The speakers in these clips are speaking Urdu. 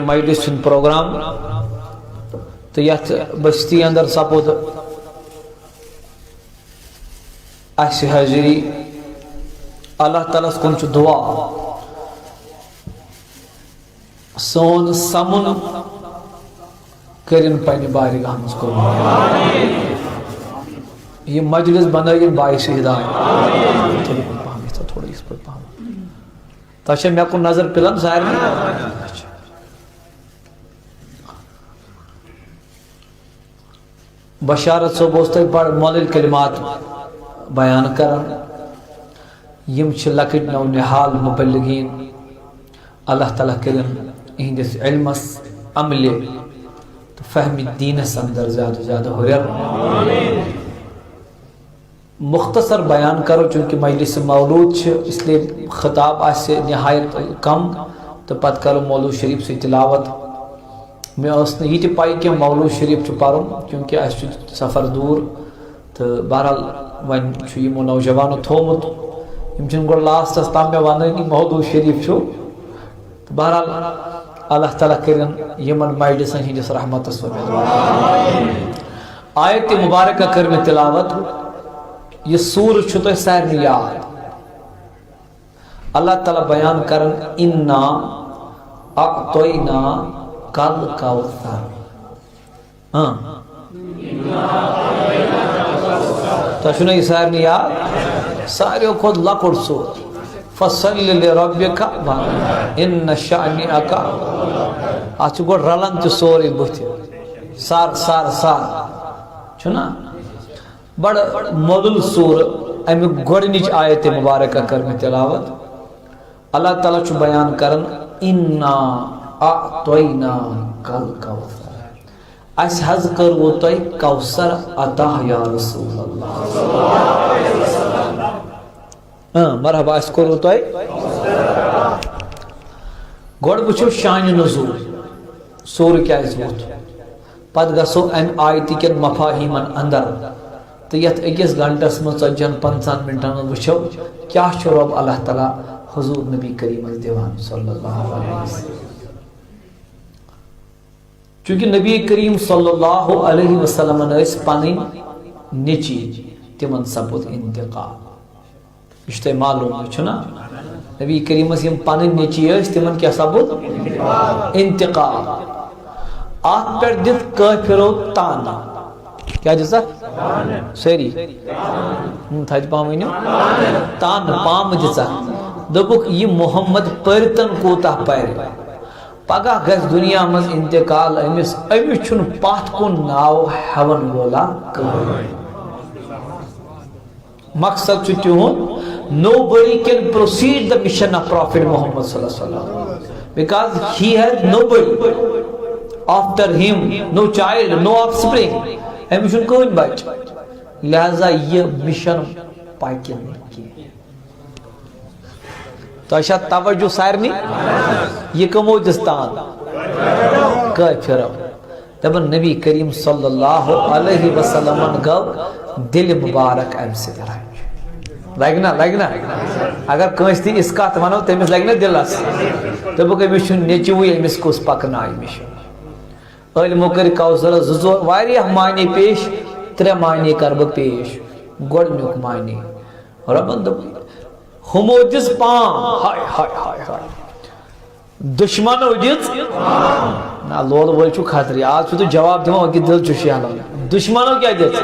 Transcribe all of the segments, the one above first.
مجلس پروگرام تو یت بستی اندر سپود اس حاضری اللہ تعالیٰ کن دعا سون سمن کرن پنہ بارگاہ مز یہ مجلس بنائن باعث ہدایت تھوڑا اس پر تہ مے کن نظر پلان سارے بشارت صوب اس بڑ مول کلمات بیان کران یم چھ لکٹ نو نحال مبلغین اللہ تعالیٰ کرن اہندس علمس عمل تو فہم دینس اندر زیادہ زیادہ ہورر مختصر بیان کرو چونکہ مجلس مولود چھ اس لیے خطاب آسے نہایت کم تو پت کرو مولود شریف سے تلاوت میں اس نے یہ پائی کہ مولود شریف چھ پرن کیونکہ اس سفر دور تو بہرحال ون یہ نوجوانو تھومت یم چھ گوڑ لاسٹس تام میں ونانی مولود شریف چھو تو بہرحال اللہ تعالیٰ کرن یمن مجلسن ہندس رحمتس و آیت مبارکہ کر میں تلاوت یہ سور چھو تو سارے یاد اللہ تعالیٰ بیان کرن انا اعطینا کل کوثر تو چھو یہ سارے یاد سارے خود لکڑ سور فصل لربک ان شأنک آج گوڑ رلن تو سوری بہت سار سار سار چھنا بڑ مدل سور امی گوڑنچ آیت مبارکہ کرنے تلاوت اللہ تعالیٰ چھو بیان کرن انا اعطینا کل کوثر اس حض کرو تو کوثر عطا یا رسول اللہ مرحبا اس کرو تو گوڑ بچو شان نزول سور کیا اس بوت پت گسو ام آیتی کے مفاہیمن اندر تو یت اکیس گھنٹس میں 55 منٹن وچھو کیا رب اللہ تعالیٰ حضور نبی کریم دیوان صلی اللہ علیہ وسلم چونکہ نبی کریم صلی اللہ علیہ وسلم اس پانی نیچی تمن سپود انتقال اشتے معلوم چھنا نبی کریم اس پانی نیچی اس تمن کیا سپود انتقال آت پر دت کافرو تانا کیا جیسا سیری تھاج پامینیو تان پام جیسا دبک یہ محمد پرتن کوتا پیر پگہ گز دنیا مز انتقال امس چھن پات کو ناو ہون بولا مقصد چھ تہن nobody can proceed the mission of Prophet Muhammad sallallahu alaihi wasallam because he had nobody after him, no child, no offspring. امس چھن کوئی بچ لہذا یہ مشن پاکن کی تو اشا توجہ سارنی یہ کمو دستان کافر دبن نبی کریم صلی اللہ علیہ وسلم گو دل مبارک ام سے لگنا اگر کنس تھی اس کات ونو تمس لگنا دلس دبک امس چھن نیچوی امس کس پکنائی مشن علمو کر کوثر زور واریہ معنی پیش 3 معنی کرب پیش گوڑنیک معنی ربن دب ہمو دس پام ہائے ہائے ہائے ہائے دشمنو دس نا لول ول چھو خطری آج تو جواب دیو کہ دل چھو شیالو دشمنو کیا دس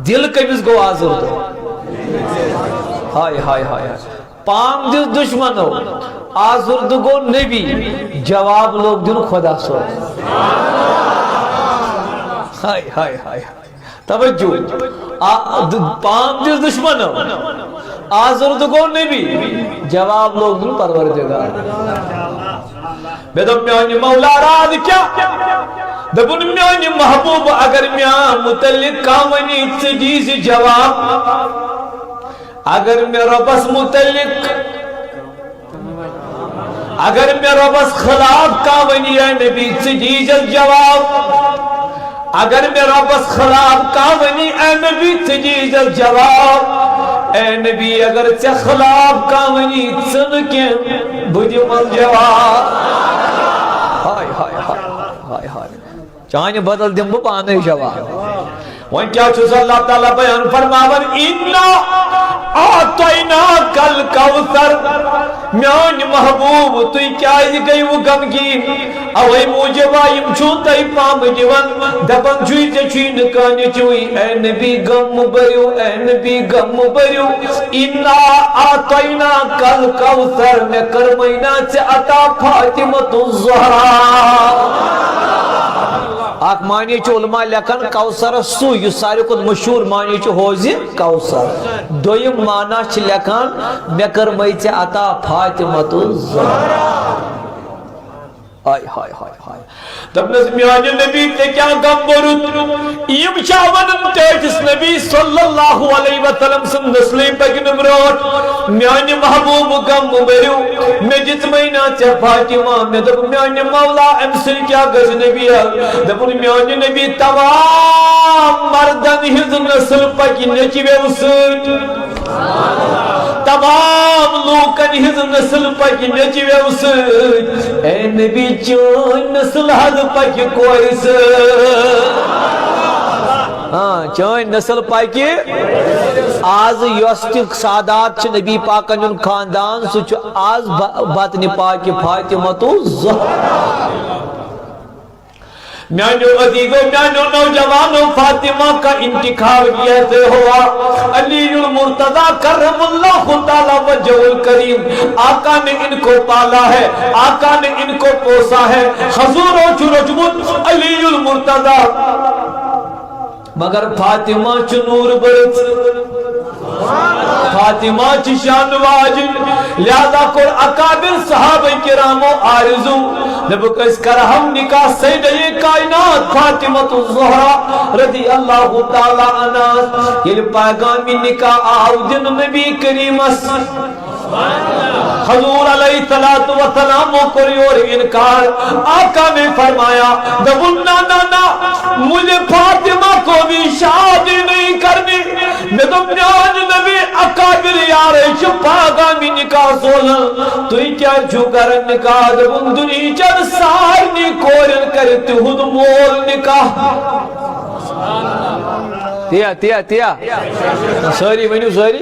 دل کمس گو آزر دو ہائے ہائے ہائے پام دس دشمنو آزر دو گو نبی جواب لوگ دن خدا سو ہائے ہائے ہائے توجہ پام دس دشمنو آزر دو گو نبی جواب لوگ دن پروردگار بیدم میانی مولا راد کیا دبن میانی محبوب اگر میان متعلق کامنی تجیز جواب اگر میرا بس متعلق اگر میرا بس خلاف کامنی ہے نبی تجیز جواب اگر میرا بس خلاف کامنی اے نبی تجیز جواب اے نبی اگر تے خلاف کامنی تن کے بدی من جواب ہائے ہائے چاہنے بدل دم پانے جواب وہاں کیا چوز اللہ تعالیٰ بیان فرماون اِنَّا آتَيْنَاكَ الْكَوْثَرَ میان محبوب توی کیا گئی وہ غمگین اوے موجب آئیم چھون تائی پام دیون دبن چھوئی تے چھوئی نکانی چھوئی اے نبی غم بریو اے نبی غم بریو اِنَّا آتَيْنَاكَ الْكَوْثَرَ میں کرمینہ سے عطا فاطمۃ الزہرا آک معنی چو علماء لکھن کوثر سو یہ سارے کو مشہور معنی چو ہوزی کوثر دویم معنی چھ لکھن مکر میچ عطا فاطمۃ الزہرا آئے ہائے ہائے ہائے تب نظمیان نبی تے کیا غم برد یم چاونن تیجس نبی صلی اللہ علیہ وسلم سن نسلی پک نمروٹ میان محبوب غم بریو میں جت مہینہ چا فاطمہ میں دب میان مولا امسل کیا گز نبی ہے دب میان نبی تمام مردن ہز نسل پک نچوے اسد تمام لوکن ہز نسل پک نچوے اسد اے نبی چون نسل حد پک کوئیس چون نسل پک آز یوستک سادات چھ نبی پاکن ان خاندان سوچ آز بطن پاک فاطمۃ الزہرا میانو عزیزو میانو نوجوانو فاطمہ کا انتخاب کیسے ہوا علی المرتضی کرم اللہ تعالی وجہ الکریم آقا نے ان کو پالا ہے آقا نے ان کو پوسا ہے حضور و چرجمت علی المرتضی مگر فاطمہ چنور برت فاطمہ چی شان واجن لہذا کر اکابر صحابہ کرام و آرزو نبک اس کر ہم نکاح سیدہ کائنات فاطمۃ الزہرا رضی اللہ تعالی عنہ یہ پیغامی نکاح آو جن نبی کریم حضور علیہ السلام کری اور انکار آقا نے فرمایا دبنا نا مجھے فاطمہ کو بھی شادی نہیں کرنی میں دبنیان نبی اکابر یارے شپاگامی نکاح سولن تو ہی کیا جھکر نکاح دبن دنی چل سارنی کورن کرتی ہود مول نکاح تیا سوری ونیو سوری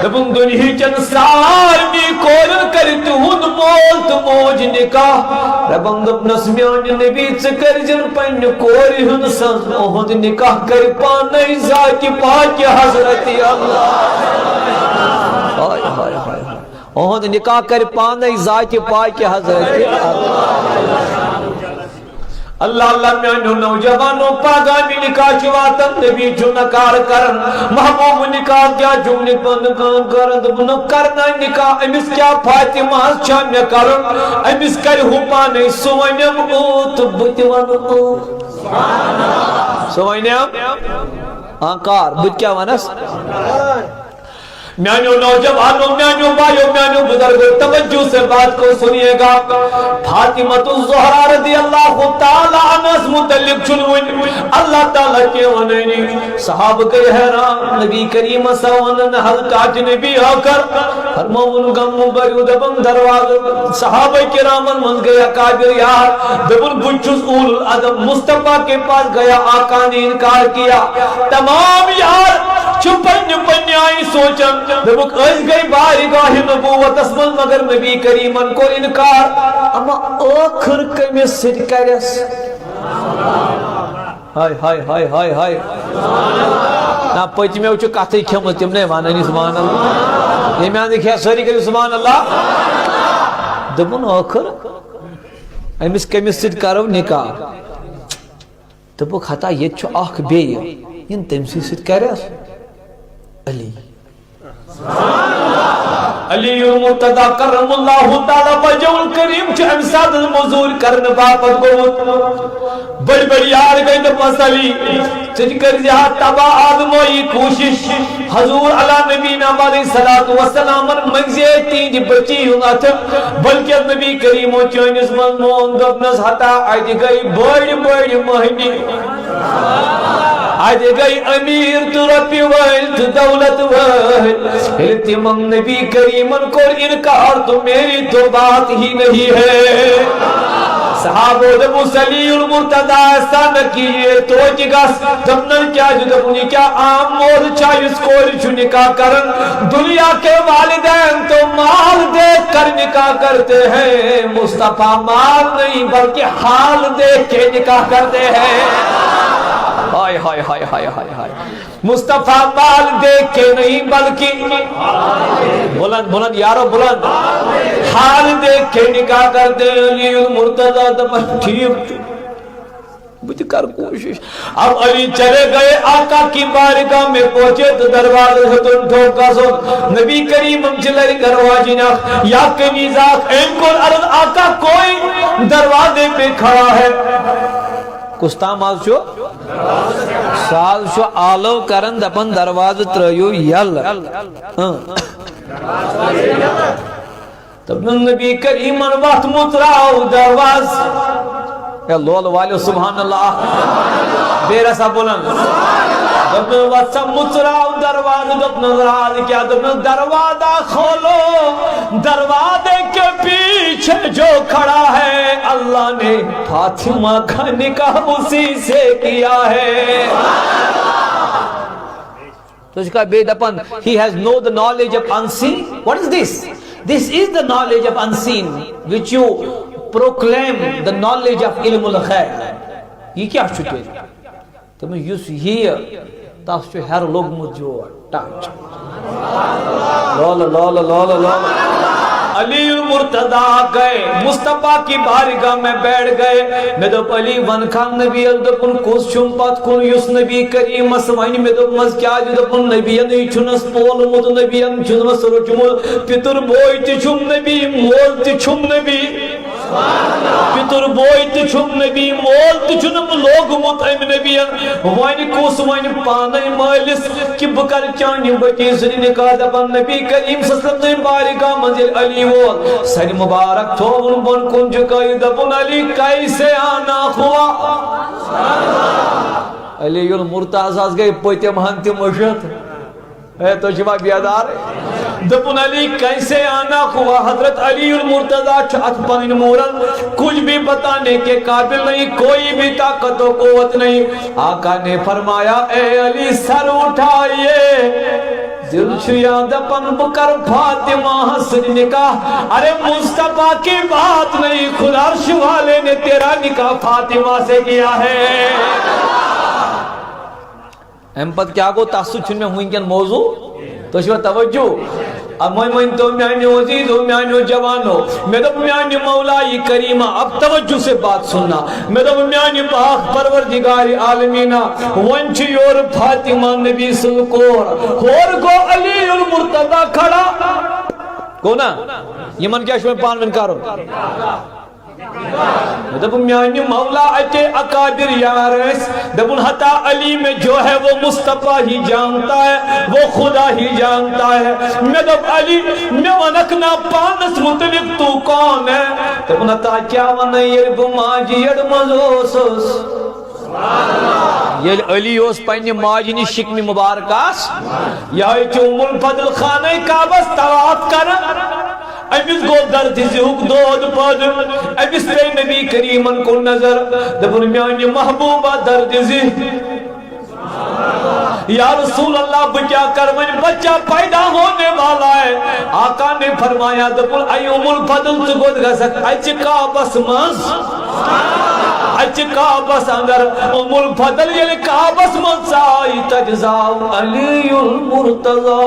دبن دنہی چن سارمی کورن کرتی ہون مول تو موج نکاح ربن دب نسمیان نبی چکر جن پن کوری ہن سن اوہد نکاح کر پانے ذاتی پاک حضرت اللہ اوہد نکاح کر پانے ذاتی پاک حضرت اللہ اللہ اللہ میانو نوجوانو پاگامی نکاح چواتن نبی جو نکار کرن محبوب نکاح کیا جو نکاح کرن دبنو کرنا نکاح امس کیا فاطمہ چاہ میں کرن امس کر ہوپانے سوینم اوت بتوان اوت سوینم آنکار بت کیا ونس میانو نوجوانوں میانو بھائیو میانو بزرگو توجہ سے بات کو سنیے گا فاطمۃ الزہرا رضی اللہ تعالی عنہ متعلق چنوین اللہ تعالی کے ونینی صحابہ کے حیران نبی کریم سوانن حلقات نبی آ کر فرمون غم بریو دبن درواز صحابہ کرامن من گیا قادر یار دبن بچوز اول العظم مصطفیٰ کے پاس گیا آقا نے انکار کیا تمام یار چھپن پنی آئی سوچن دبک از گئی بارگاہ نبوت اسمل مگر نبی کریمن کو انکار اما آخر کمی سد کرس ہائے ہائے ہائے ہائے ہائے نا پچ میں اوچو کہتے ہی کھمت تم نے ماننی سبحان اللہ یہ میں آنے کیا سوری کری سبحان اللہ دبن آخر امس کمی سد کرو نکاح دبک حتا یہ چھو آخ بے ان تمسی سد کرس علی علی المرتضی کرم اللہ تعالی وجہ الکریم چھ امساد المزور کرن باپت گوت بڑی بڑی یار گئی تو مسئلی چھ کر جہاں تبا آدموئی کوشش حضور علی نبی علیہ السلام منگزے تین بچی ہوں بلکہ نبی کریم و چونس من مون دبنس حتا آج گئی بڑی بڑی مہنی آج گئی امیر تو ربی ویل تو دولت ویل التمام نبی کریمن کو انکار تو میری تو بات ہی نہیں ہے صحابو دبو سلی المرتضی استان کیے توجہ گس دبنن کیا جو دبنی کیا عام مول چاہیس کوئی چھو نکاح کرن دنیا کے والدین تو مال دیکھ کر نکاح کرتے ہیں مصطفیٰ مال نہیں بلکہ حال دیکھ کے نکاح کرتے ہیں ہائے ہائے ہائے ہائے ہائے ہائے مصطفیٰ مال دیکھ کے نہیں بلکہ بلند بلند یارو بلند حال دیکھ کے نکاح کرتے ہیں علی المرتضی دبن ٹھیک مجھے کر کوشش اب علی چلے گئے آقا کی بارگاہ میں پہنچے تو دروازے سے تن ٹھوکا سو نبی کریم چلے گرواجی نا یا کنیزاک این کل عرض آقا کوئی دروازے پہ کھڑا ہے کستا مال شو سال شو آلو کرن دپن دروازہ تریو یل تب نبی کریم وقت متراؤ درواز یا لول والے سبحان اللہ بے رسا بلند دب وقت متراؤ دروازہ دب نظر آدھ کیا دب دروازہ کھولو دروازے کے پیچھے جو کھڑا ہے اللہ نے فاطمہ کا نکاح اسی سے کیا ہے تو اس کا بے دپن he has know the knowledge of unseen. What is this? This is the knowledge of unseen which you proclaim the knowledge of ilm al-khair. یہ کیا چھتے تو میں یوس یہ تاس چھو ہر لوگ مجھو ٹاچ لولا لولا لولا لولا علی المرتضی گئے مصطفیٰ کی بارگاہ میں بیٹھ گئے میں دو علی ون خان نبی دپن کس چھم پت کن یس نبی کریم اسوائن میں دو مز کیا جو دپن نبی نہیں چھنس پول مد نبی چھنس رچمل پتر بوئی تی چھم نبی مول تی چھم نبی پتر بوئی تی چھم نبی مول تی چھنم لوگ متعم نبی وائن کوس وائن پانائی مالس کی بکر چانی بچی سنی نکاح دپن نبی کریم سسلم نے بارگاہ منزل علی وول سر مبارک تھوون بن کن جکائی دپن علی کیسے آنا ہوا علی المرتضی گئی پوتیم ہنتی مشت اے تو شبہ بیادار دپن علی کیسے آنا ہوا حضرت علی المرتضی چھت پن مورن کچھ بھی بتانے کے قابل نہیں کوئی بھی طاقت و قوت نہیں آقا نے فرمایا اے علی سر اٹھائیے دل چھیا دپن بکر فاطمہ حسن نکاح ارے مصطفیٰ کی بات نہیں خدا عرش والے نے تیرا نکاح فاطمہ سے کیا ہے امپت کیا گو تاسو چھن میں ہوئیں کن موضوع تو شوہ توجہ اب میں تو میانی عزیز ہو میانی جوانو میں تو میانی مولائی کریمہ اب توجہ سے بات سننا میں تو میانی پاک پروردگار عالمینہ ونچی اور فاطمہ نبی سلکور اور کو علی المرتضی کھڑا کو نا یہ من کیا شوہ پان من کارو دبن میانی مولا اچے اکابر یارس دبن حتی علی میں جو ہے وہ مصطفیٰ ہی جانتا ہے وہ خدا ہی جانتا ہے میں دب علی میں ونکنا پانس مطلق تو کون ہے دبن حتی کیا ونیر بماجی ید مزوسس یہ علی اس پہنی ماجنی شکمی مبارکاس یہ چون منفضل خانہ کعبس طواف کرن امس گو درد زیوک دود پد امس پہ نبی کریمن کو نظر دبن میانی محبوبہ درد زی یا رسول اللہ بچہ کرمن بچہ پیدا ہونے والا ہے آقا نے فرمایا دبن ایوم الفضل تو گود گسک اچھ کعبس مز اچھ کعبس اندر ام الفضل یلی کعبس مز سائی تجزاو علی المرتضی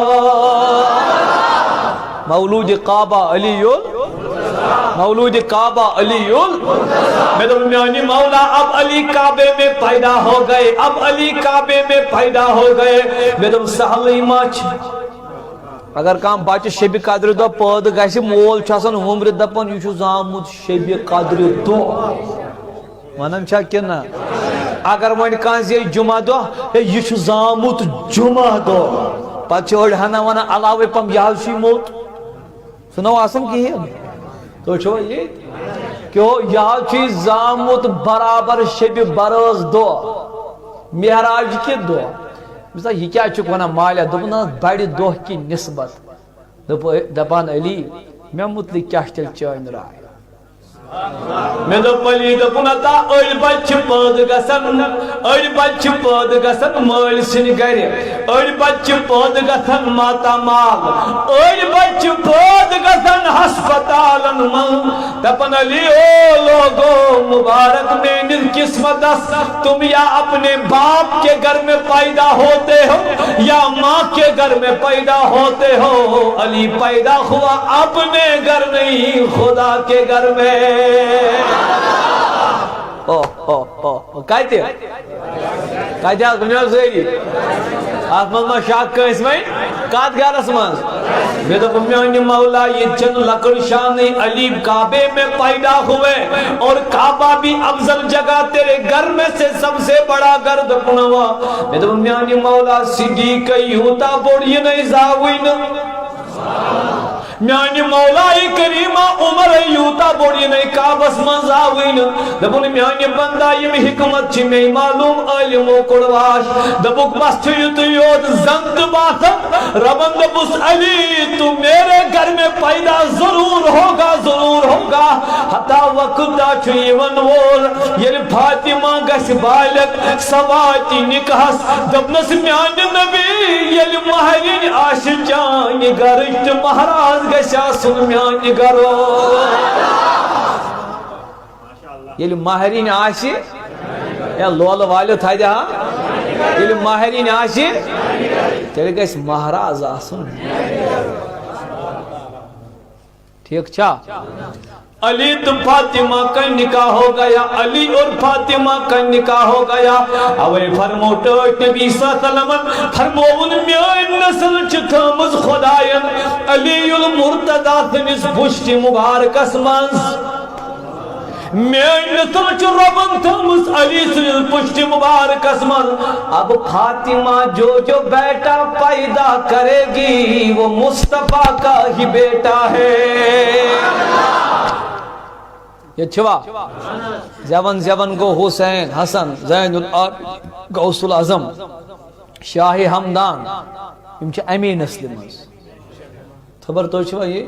مولود کعبہ علیل مولود کعبہ علیل میں تو میانی مولا اب علی کعبے میں پیدا ہو گئے اب علی کعبے میں پیدا ہو گئے میں تو سہلی ماچ اگر کام بچہ شب قدر دو پود گیسی مول چھاسن عمر دپن یہ زامت شب قدر دو ونن چھا کنا اگر ون کانسی جمعہ دو یہ زامت جمعہ دو پتہ چھوڑ ہنا ونا علاوہ پم یالشی موت سنو آسن کی ہے تو چھو یہ کیوں یہاں چیز زامت برابر شب برز دو میراج کی دو مثلا یہ کیا چکونا مالیہ دبنا بڑی دو کی نسبت دبان علی میں مطلق کیا چل چاہن رائے میں دو پلی دو پنتا اڑ بچ پود گسن اڑ بچ پود گسن مال سن گھر اڑ بچ پود گسن ماتا مال اڑ بچ پود گسن ہسپتالن من دپن علی او لوگو مبارک میری قسمت تم یا اپنے باپ کے گھر میں پیدا ہوتے ہو یا ماں کے گھر میں پیدا ہوتے ہو علی پیدا ہوا اپنے گھر نہیں خدا کے گھر میں کہتے آج بنیاد سیری آت مزمہ شاک کا اس میں کات گارس مز میں تو میانی مولا یہ چند لکڑ شانی علی کعبے میں پیدا ہوئے اور کعبہ بھی افضل جگہ تیرے گھر میں سے سب سے بڑا گھر دپنوا میں تو میانی مولا صدیق یوتا بوڑی نہیں زاوین میانی مولائی کریمہ عمر یوتا بوڑی نہیں کعبس من زاوین دپن میانی بندہ یم حکمت چھ میں معلوم علم و قرواش دپک بس چھیت یود زند باتم ربن دپس علی تو میرے گھر میں پیدا ضرور ہوگا حتا وقت دا چھیون وول یل فاطمہ گس بالک سواتی نکہس دپنس میانی نبی یل مہرین آش جانی گرشت مہراز گشا سن میانی گرو یل مہرین آشی یا لول والو تھا جہاں یل مہرین آشی تیرے گیس مہراز آسن ٹھیک چھا علی تو فاطمہ کا نکاح ہو گیا علی اور فاطمہ کا نکاح ہو گیا اوے فرمو ٹوٹ نبی صلی اللہ علیہ وسلم فرمون میان نسل چتھمز خدایان علی المرتضی تنس پشت مبارک اسمانز میان نسل چ ربن تھمز علی سن پشت مبارک اسمان اب فاطمہ جو بیٹا پیدا کرے گی وہ مصطفیٰ کا ہی بیٹا ہے یہ چھوا زیون گو حسین حسن زین غوث العظم شاہ ہمدان یم چھ امی نسل مز خبر تو چھوا یہ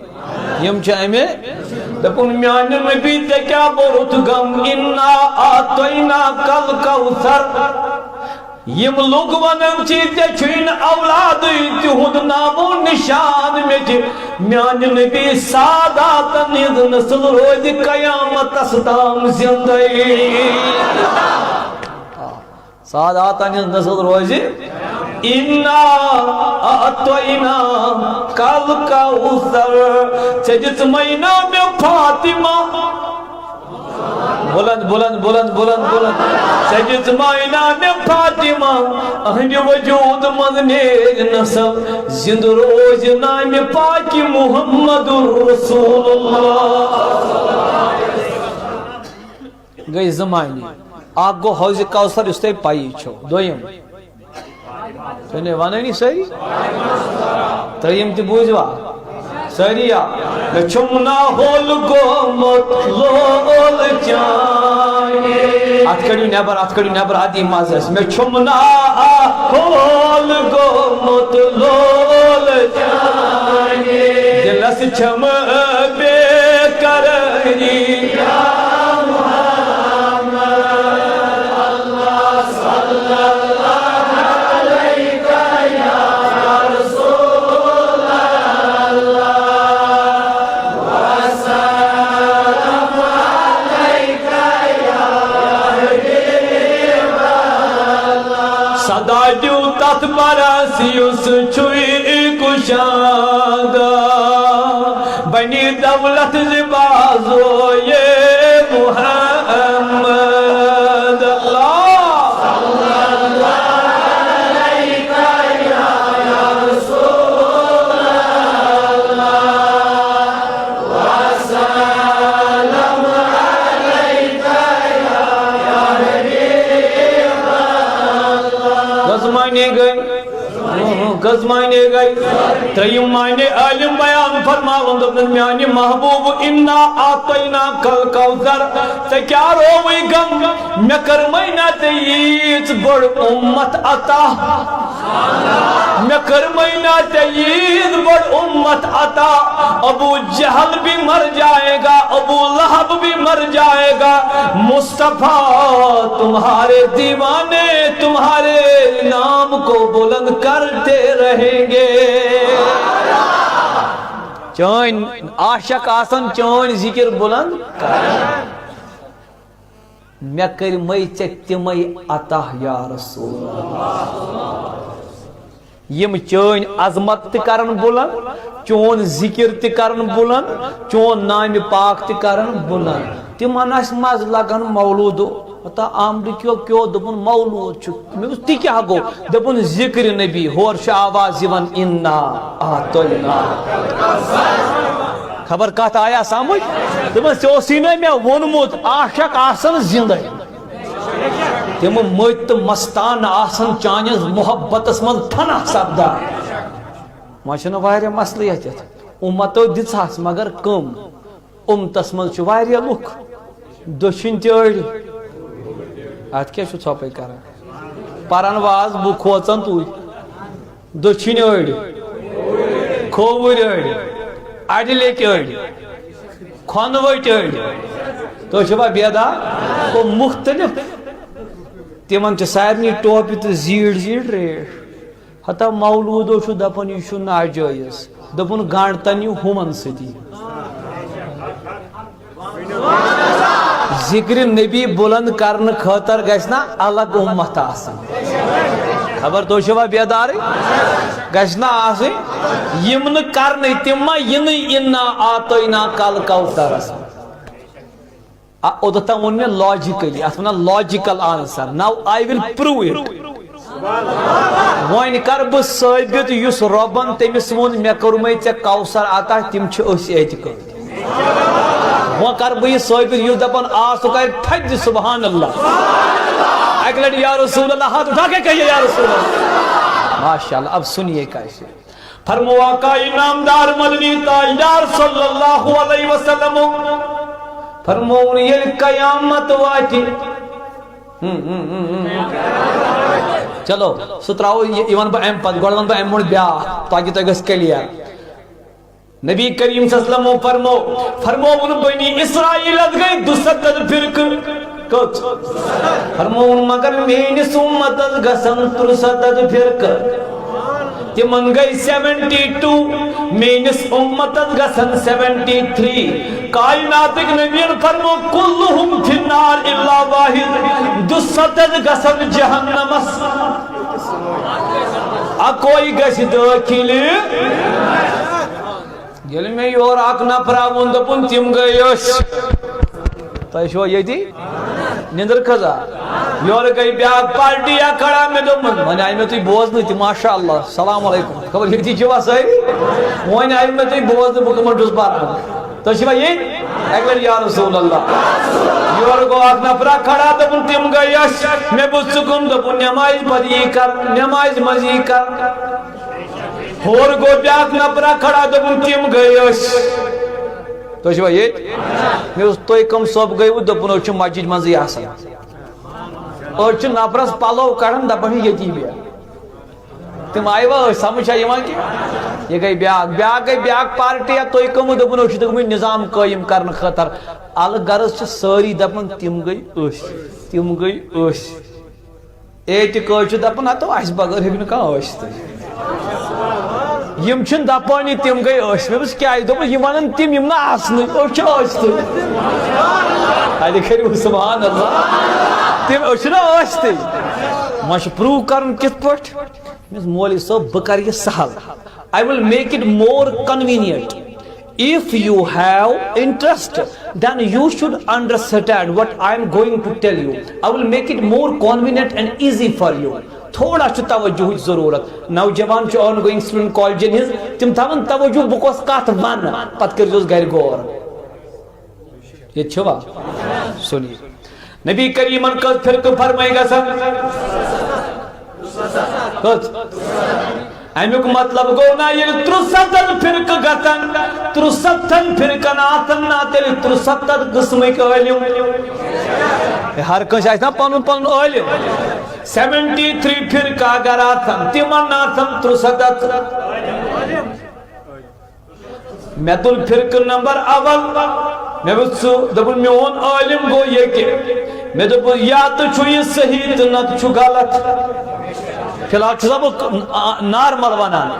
یم چھ امی دپن میان نبی تے کیا بورت غم انا آتینا کل کوثر یم لوگ ونم چیتے چھین اولاد تہد نام و نشان مٹ میان نبی سادات نید نسل روز قیامت استام زندگی سادات نید نسل روز انا اعطینا کل کوثر چجت مہینہ میں فاطمہ بلند بلند بلند بلند بلند سجد مائنہ میں فاطمہ اہنی وجود مدنیر نسل زند روز نام پاک محمد رسول اللہ گئی زمانی آگ گو حوض کوثر اس تے پائی چھو دویم تو نے وانا نہیں صحیح تریم تی بوجھوا سریا چھمنا ہول گو مت لول چاہیے ات کڑی نیبر آدھی مازس میں چھمنا ہول گو مت لول چاہیے دلس چھم بے کرنی یا محمد اللہ صلی اللہ علیہ یا رسول اللہ صدا دیو تت براسیوس چھوئی کشادا بنی دولت زبازو یہ محمد اللہ صلی اللہ علیہ یا رسول اللہ وسلم علیہ یا حبیب اللہ گز مانے گئی تریم مانے علم بیان فرماؤں دبن میانی محبوب انا آتینا کل کوثر تے کیا روئی گم میں کرمائنا تے یہ بڑ امت عطا میں کرمائنا تعید بڑ امت عطا ابو جہل بھی مر جائے گا ابو لہب بھی مر جائے گا مصطفیٰ تمہارے دیوانے تمہارے نام کو بلند کرتے رہیں گے چون عاشق آسن چون ذکر بلند میں کرمائی تمائی عطا یا رسول اللہ یم چون عظمت تہ کرن بلند چون ذکر تہ کرن بلند چون نام پاک تہ کرن بلند تمن آس مز لگن مولود پتہ آمد کیو دپن مولود چھ میں تہ کیا گو دپن ذکر نبی ہور چھ آواز یوان انا اعطینا خبر کت آیا سمجھ دپن ژے نا مے وونمت عاشق آسن زندہ تم مت مستان آسن چانس محبتس من فنا سپدا وہاں واریاہ مسئلہ یتھ امتو دژہس مگر کم امتس من واریاہ لُکھ دٔچھِنۍ تہِ أڑۍ اتھ کیاہ چھُ ژھۄپے کران پران واز بہٕ کھوژان تُہۍ دٔچھِنۍ أڑۍ کھووُرۍ أڑۍ اڑِ لیٚکۍ أڑۍ کھۄنہٕ ؤٹۍ أڑۍ تُہۍ چھِوا بیدار گوٚو مختلف تمن چھ سارنی ٹوپہِ تہٕ زیٖٹھ زیٖٹھ ریش ہتا مولوٗدو چھُ دپان یہِ چھُ ناجٲیز دوٚپُن گنڈ تن یہِ ہُمن سۭتی ذکر نبی بلند کرن خاطر گژھِ نا الگ امت آسن خبر تُہۍ چھِوا بیدار گژھِ نا آسٕنۍ یِم نہٕ کرنے تِم ما یِنٕے انا آتینا کل کوثرس اوتام وون میں لاجیکلی ات ونان logical answer now I will prove it وۄنۍ کر بہٕ ثٲبت یُس رۄبن تٔمِس ووٚن مےٚ کوٚرمے ژےٚ کوثر عطا تِم چھِ أسۍ اعتقاد وۄنۍ کر بہٕ یہِ ثٲبت یُس دپان آ سُہ کرِ تھدِ سبحان اللہ اکہِ لٹہِ یا رسول اللہ ہاتھ اٹھا کے کہیے یا رسول اللہ ماشاء اللہ اب سنیے کیسے فرمو آقا انعامدار مدنی تاجدار صلی اللہ علیہ وسلم فرمون یل قیامت واتی چلو سہ تراو یہ ون بہ ام پت گۄڈٕ ون بہ ام مون بیا تاکہ تۄہہِ گژھِ کلیئر نبی کریم صلی اللہ علیہ وسلم فرمون بنی اسرائیل گئی 270 فرقہ کت فرمون مگر میٲنِس اُمتس گژھن 63 فرقہ تمن گئی 72 میٲنِس اُمتس گژھن 73 کائناتک نبیین فرمو کلہم فی النار الا واحد 270 گژھن جہنمس اکوئی گژھِ دٲخل ییٚلہِ مےٚ یورٕ اکھ نفرا ووٚن دوٚپُن تِم گٔے أسۍ تۄہہِ چھُوا ییٚتی نِندٕر کھٔژا یورٕ گٔے بیٛاکھ پارٹی اکھ کھڑا مےٚ دوٚپمُت وۄنۍ آیہِ مےٚ تُہۍ بوزنہٕ تہِ ماشاء اللہ سلام علیکم خبر ییٚتی چھِوا سٲری وۄنۍ آیہِ مےٚ تُہۍ بوزنہٕ بہٕ کٕمن چھُس پران تُہۍ چھِوا ییٚتۍ اکہِ لٹہِ یا رسول اللہ یورٕ گوٚو اکھ نفرا کھڑا دوٚپُن تِم گٔے أسۍ مےٚ بوٗز ژٕ کٕم دوٚپُن نٮ۪مازِ پتہٕ یی کر نٮ۪مازِ منٛز یی کر ہور گوٚو بیٛاکھ نفرا کھڑا دوٚپُن تِم گٔے أسۍ تُہۍ چھِوا ییٚتۍ مےٚ اوس تُہۍ کٕم صٲب گٔیوٕ دوٚپُن أسۍ چھِ مسجد منٛزٕے آسان أڑۍ چھِ نفرس پلو کڑان دپان چھِ ییٚتی بیٚہہ تِم آیوا أسۍ سمجھ چھا یِوان کہِ یہ گٔے بیٛاکھ پارٹی تُہۍ کٕم دوٚپُن أسۍ چھِ دِتمٕتۍ نظام قٲیِم کرنہٕ خٲطرٕ الہٕ غرض چھِ سٲری دپان تِم گٔے أسۍ اعتقاد چھُ دپان ہتو اسہِ بغٲر ہیٚکہِ نہٕ کانٛہہ ٲسِتھٕے یم چھن دپانی تم گئی أسۍ مےٚ دوٚپُس کیٛازِ دوٚپُس یِم ونان تِم یِم نہٕ آسنٕے أسۍ چھِ ٲسۍتھٕے اَتہِ کٔرِو سبحان اللہ تِم أسۍ چھِنہ ٲسۍتھٕے وۄنۍ چھُ پرٛوٗو کرُن کِتھ پٲٹھۍ مےٚ دوٚپُس مولوی صٲب بہٕ کرٕ یہِ سہل I will make it more convenient. If you have interest, then you should understand what I am going to tell you. I will make it more convenient and easy for you. تھوڑا چھُ توجہٕچ ضروٗرت نوجوان چھُ آن گوئنگ سٹوڈنٹ کالجن ہِنٛز تِم تھاون توجہ بہٕ کۄس کتھ ونہٕ پتہٕ کٔرۍزیوس گرِ غور ییٚتہِ چھُوا سُنی نبی کریٖمن کٔژ فرقہٕ فرمٲے گژھن کٔژ امیُک مطلب گوٚو نا ییٚلہِ 63 فرقہٕ گژھن 63 فرقن آسن نا تیٚلہِ 63 قٕسمٕکۍ عٲلِم ہر کٲنٛسہِ آسہِ نا پنُن پنُن عٲلِم 73 فرقہ اگر آتھن تمن آتھن 63 میں تل فرقہ نمبر اول میں بچو دبن میون عالم گو یہ کہ میں دبن یا تو چھو یہ صحیح تو نہ چھو غلط فی الحال چھو سب نارمل ونان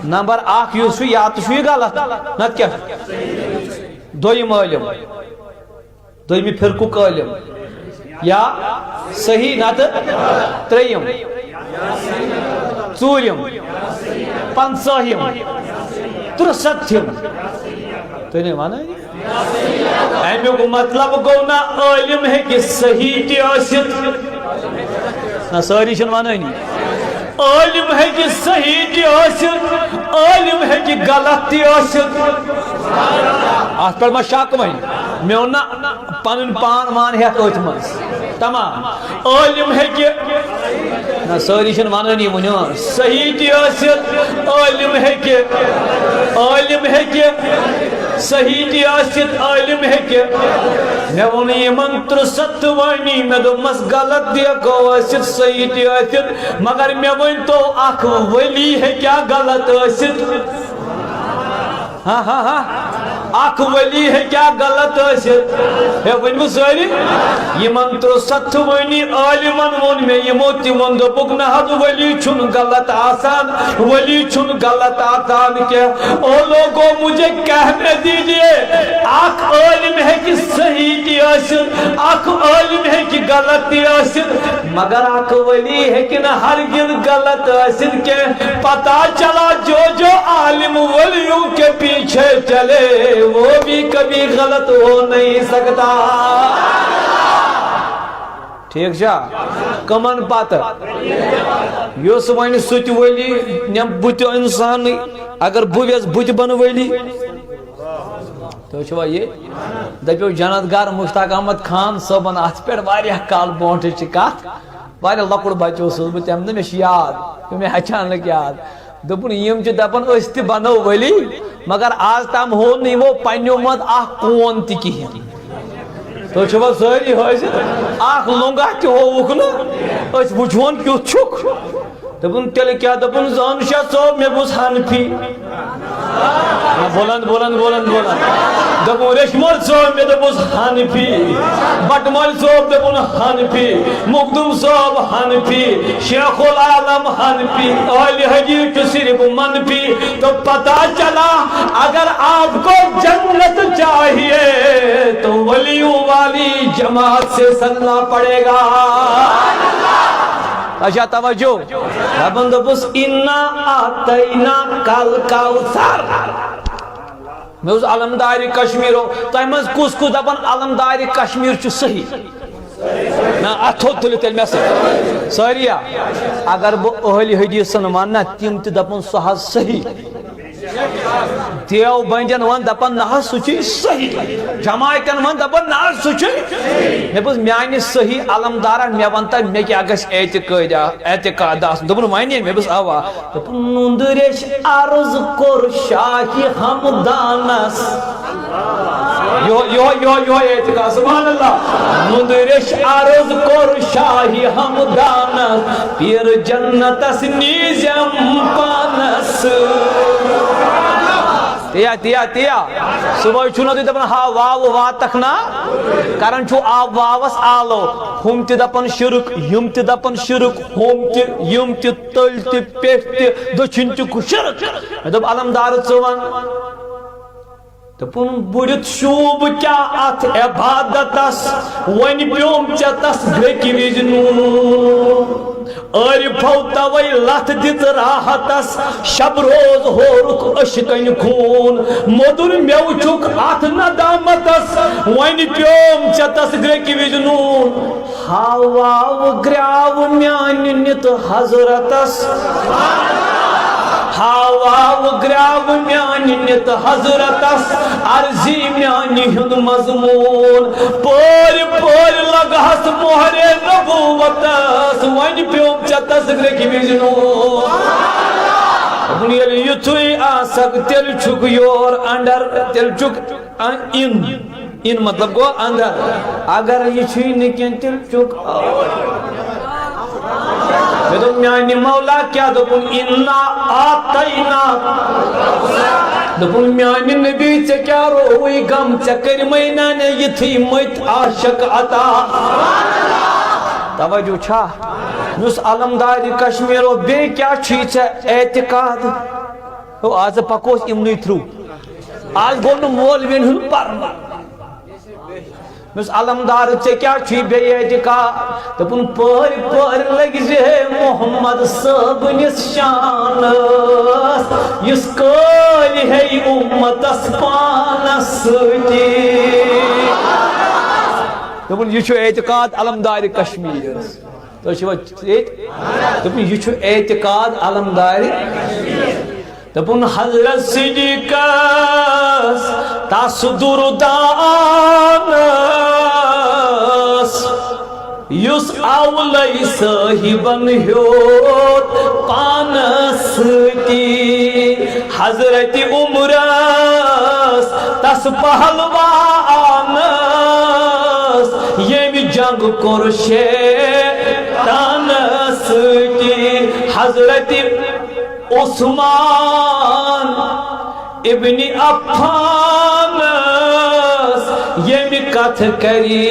نمبر 1 یوسف یا تو چھو یہ غلط نہ کیا دویم عالم دویمی فرقہ عالم یا صحیح نہ تریم ژورم پنژہم 63 تو نہیں مانا امیک مطلب گو نا عالم ہے کہ صحیح تی آسد نا ساری چھن مانا عالم ہے کہ صحیح تی آسد عالم ہے کہ غلط تی آسد آس پر ما شاک وہیں میں انہا پانن پان مان ہے کوئی مز تمام عالم ہے کہ نا ساری چھن مانا نہیں منیا صحیح تی آسد عالم ہے کہ صحیح تی آسد عالم ہے کہ میں انہی منتر ستوانی میں دو مس غلط دیا کو آسد صحیح تی آسد مگر میں وین تو آکھ ولی ہے کیا غلط آسد ہاں ہاں ہاں آکھ ولی ہے کیا غلط آسد ہے ونمو ساری یہ منتر ستوانی عالمان ون میں یہ موتی ون دو بگنا حد ولی چھن غلط آسان ولی چھن غلط آسان کیا او لوگوں مجھے کہنے دیجئے آکھ عالم ہے کہ صحیح تی آسد آکھ عالم ہے کہ غلط تی آسد مگر آکھ ولی ہے کہ نہ ہرگز غلط آسد کے پتا چلا جو جو عالم ولیوں کے پیچھے چلے وہ بھی کبھی غلط ہو نہیں سکتا ٹھیک جا کمن پاتا یوس وانی سوچ ولی نیم بوت انسان اگر بویس بوت بن ولی تو چھوا یہ دپیو جنتگار مشتاق احمد خان صبن ات پہ واریاہ کال بونٹ کت واریاہ لکڑ بچہ اوسس بہ تم مے یاد مے اچانک یاد دپن یم چھ دپن اس تہ بنو ولی مگر آج تام ہو نہیں وہ پنیو مت اخ کون تہ کہین تو چھوا ساری حاضر اخ لونگا تہ ہووک نا اس وچھون کیت چھک دپن تیل کیا دپن زان شاہ صاحب میں بوس حنفی بولند بولند بولند بولند دپن ریشمول صاحب میں دپوس حنفی بٹمال صاحب دپن حنفی مقدم صاحب حنفی شیخ العالم حنفی اہل حدیث صرف منفی تو پتا چلا اگر آپ کو جنت چاہیے تو ولیوں والی جماعت سے سننا پڑے گا اچھا توجہ ربن دپس انا آتینا کل کوثر میں اس علمداری کشمیر ہو تو ایمز کس کو دپن علمداری کشمیر چھ صحیح نا اتھو تلی تیل میں سے ساریا اگر وہ اہل حدیثن ماننا تیم تی دپن سہا صحیح دیو بنجن ون دپن نہ سچی صحیح جماعتن ون دپن نہ سچی میں بس میانی صحیح علمدارن میں ونتا میں کیا گس اعتقاد آس دپن مانی میں بس آوا دپن نندریش عرض کور شاہی حمدانس یو اعتقاد سبحان اللہ نندریش عرض کور شاہی حمدانس پیر جنتس نیزم پانس تیا صبح چھونا تو دپن ہا واو واتخنا کرن چھو آب واوس آلو ہم تی دپن شرک یم تی دپن شرک ہم تی یم تی تل تی پیٹ تی دچھن تی کو شرک دپ علمدار ژوان دپن بڑت شوب کیا ات عبادتس ون پیوم چتس گرکی وز نون عارفو توئی لت دت راحتس شب روز ہورک اشکن خون مدر میو چک ات ندامتس ون پیوم چتس گرکی وز نون ہاواو گراو میان نت حضرتس ہاواو گراو میانی نت حضرتس عرضی میانی ہند مضمون پور لگہس مہر نبوتس ون پیوم چتس گرکی وزنون یل یتھوئی آسک تیل چھک یور انڈر تیل چھک ان مطلب گو اندر اگر یہ چھوئی نکین تیل چھک میں تو میانی مولا کیا دپن انا آتینا دپن میانی نبی ژے کیا روئی غم ژے کر مینانے یتھی مت عاشق عطا توجہ چھا یس علمدار کشمیرو بے کیا چھی ژے اعتقاد تو آج پکوس امنی تھرو آج گو مولوین ہن پرنا مس علمدار ژے کیا چھی بے اعتقاد دپن پور پور لگ زے محمد صٲبنِس شانس یس کٲلۍ ہے امتس پانس سۭتی دپن یہ چھُ اعتقاد علمدار کشمیر تو چھو دپن یہ چھُ اعتقاد علمدار دپن حضرت صدیقس تس دردانس یس اولے صاحبن ہیوت پانس سۭتی حضرت عمرس تس پہلوانس یمی جنگ کور شیطانس سۭتی حضرت عثمان ابن عفانس یمی کتھ کری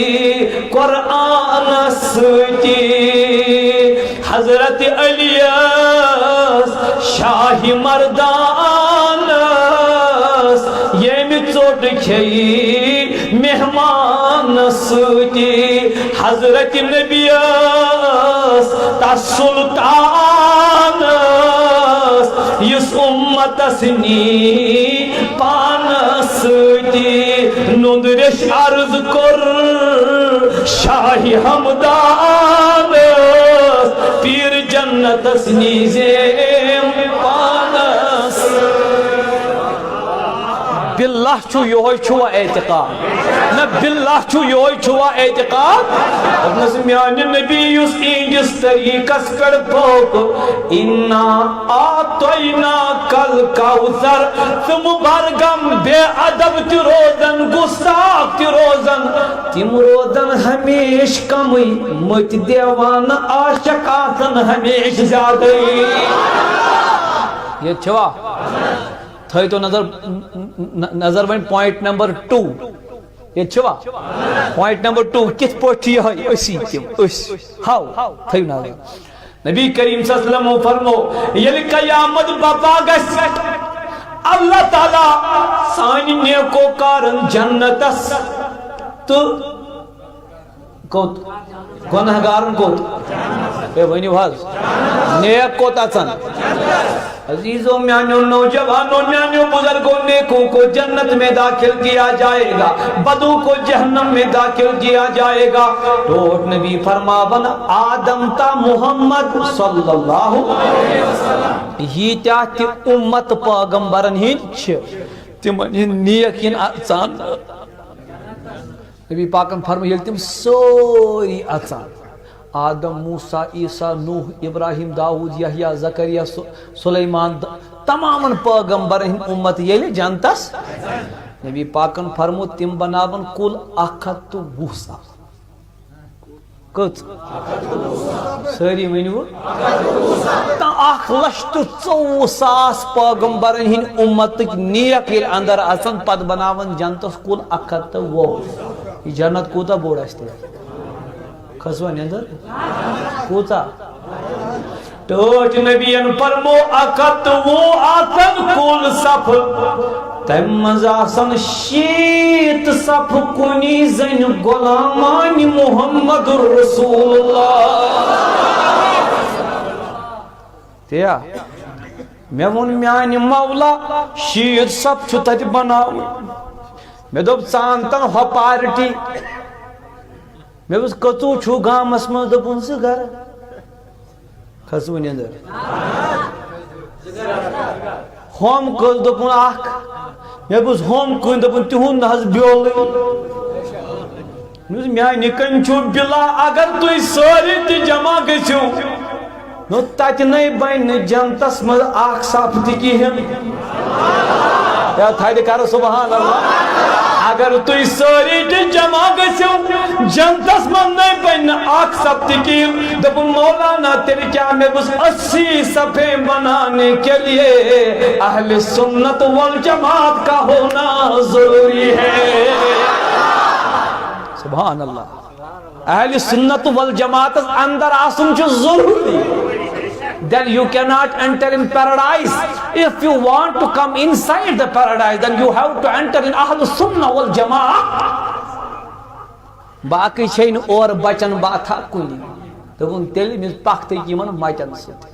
قرآنس سۭتی حضرت علیس شاہ مردانس یمی ژوٚٹ کھیٚیہِ مہمانس سۭتی حضرت نبیس تس سلطانس یس امتس نی پانس سۭتی نندرش عرض کر شاہ ہمدانس پیر جنتس نیزیم پانس باللہ چھو یہوئی چھوا اعتقاد نہ باللہ چھو یہوئی چھوا اعتقاد ابن سمیان نبی یس اینجس طریقس پر پوک انا آتوینا کل کوثر تم برگم بے عدب تی روزن گستاق تی روزن تم روزن ہمیش کمی مت دیوان عاشق آسن ہمیش زیادہ یہ چھوا تھوئی تو نظر بین پوائنٹ نمبر 2 یہ چھوا پوائنٹ نمبر 2 کت پوٹھی ہے اسی تم اس ہاؤ تھوئی نظر نبی کریم صلی اللہ علیہ وسلم فرمو یل قیامت بپا گس اللہ تعالی سانی نیکو کارن جنتس تو کوت گنہگارن کوت اے ونیو حض نیک کوت اچن عزیزوں میانیوں نوجوانوں میانیوں بزرگوں نیکوں کو جنت میں داخل کیا جائے گا بدو کو جہنم میں داخل کیا جائے گا ٹوٹ نبی فرماون آدم تا محمد صلی اللہ علیہ وسلم یہ تیاتی امت پیغمبرن ہی تمن نیکین اچان نبی پاکن فرمو یل تم سوری اچان آدم موسیٰ عیسیٰ نوح ابراہیم داؤد یحییٰ زکریہ سلیمان تمام پیغمبر امت یلی جانتس نبی پاکن فرمو تم بناون کل 120 کت ساری ونیو تا 1,24,000 پیغمبر امت نیک یل اندر اچن پت بناون جانتس کل 120 یہ جنت کوتا بوڑ استے خسوانی اندر کوتا ٹوٹ نبیان فرمو اکت وہ آتن کل صف تم مزاسن شیت صف کنی زن غلامان محمد رسول اللہ تیا میں ون میانی مولا شیت صف چھو تج بناو میں دوب سانتن ہو پارٹی میں بس کتو چھو گامس میں دپن سے گھر خسونی اندر ہوم کل دپن آخ میں بس ہوم کن دپن تہون نحض بیولی میں نکن چھو بلا اگر توی ساری تی جمع گچھو نو تاچ نئی بین جنتس مز آخ صاف تی کی ہم یا تھائی دے کارو سبحان اللہ اگر تُہۍ سٲری تہِ جمع گٔژھِو جنتس منٛز نَے بنہِ اکھ سبتکیل دوٚپُن مولانا تیٚلہِ کیٛاہ مےٚ گوٚژھ 80 صفحے بنانے کے لیے اہل سنت والجماعت کا ہونا ضروری ہے. سبحان اللہ. اہل سنت والجماعت اندر آسن چھُ ضروری. Then you cannot enter in paradise. If you want to come inside the paradise, then you have to enter in Ahl Sunnah wal Jama'ah. باقی چھین اور بچن باتھا کنی دبن تیل مز پختی یمن مچن ست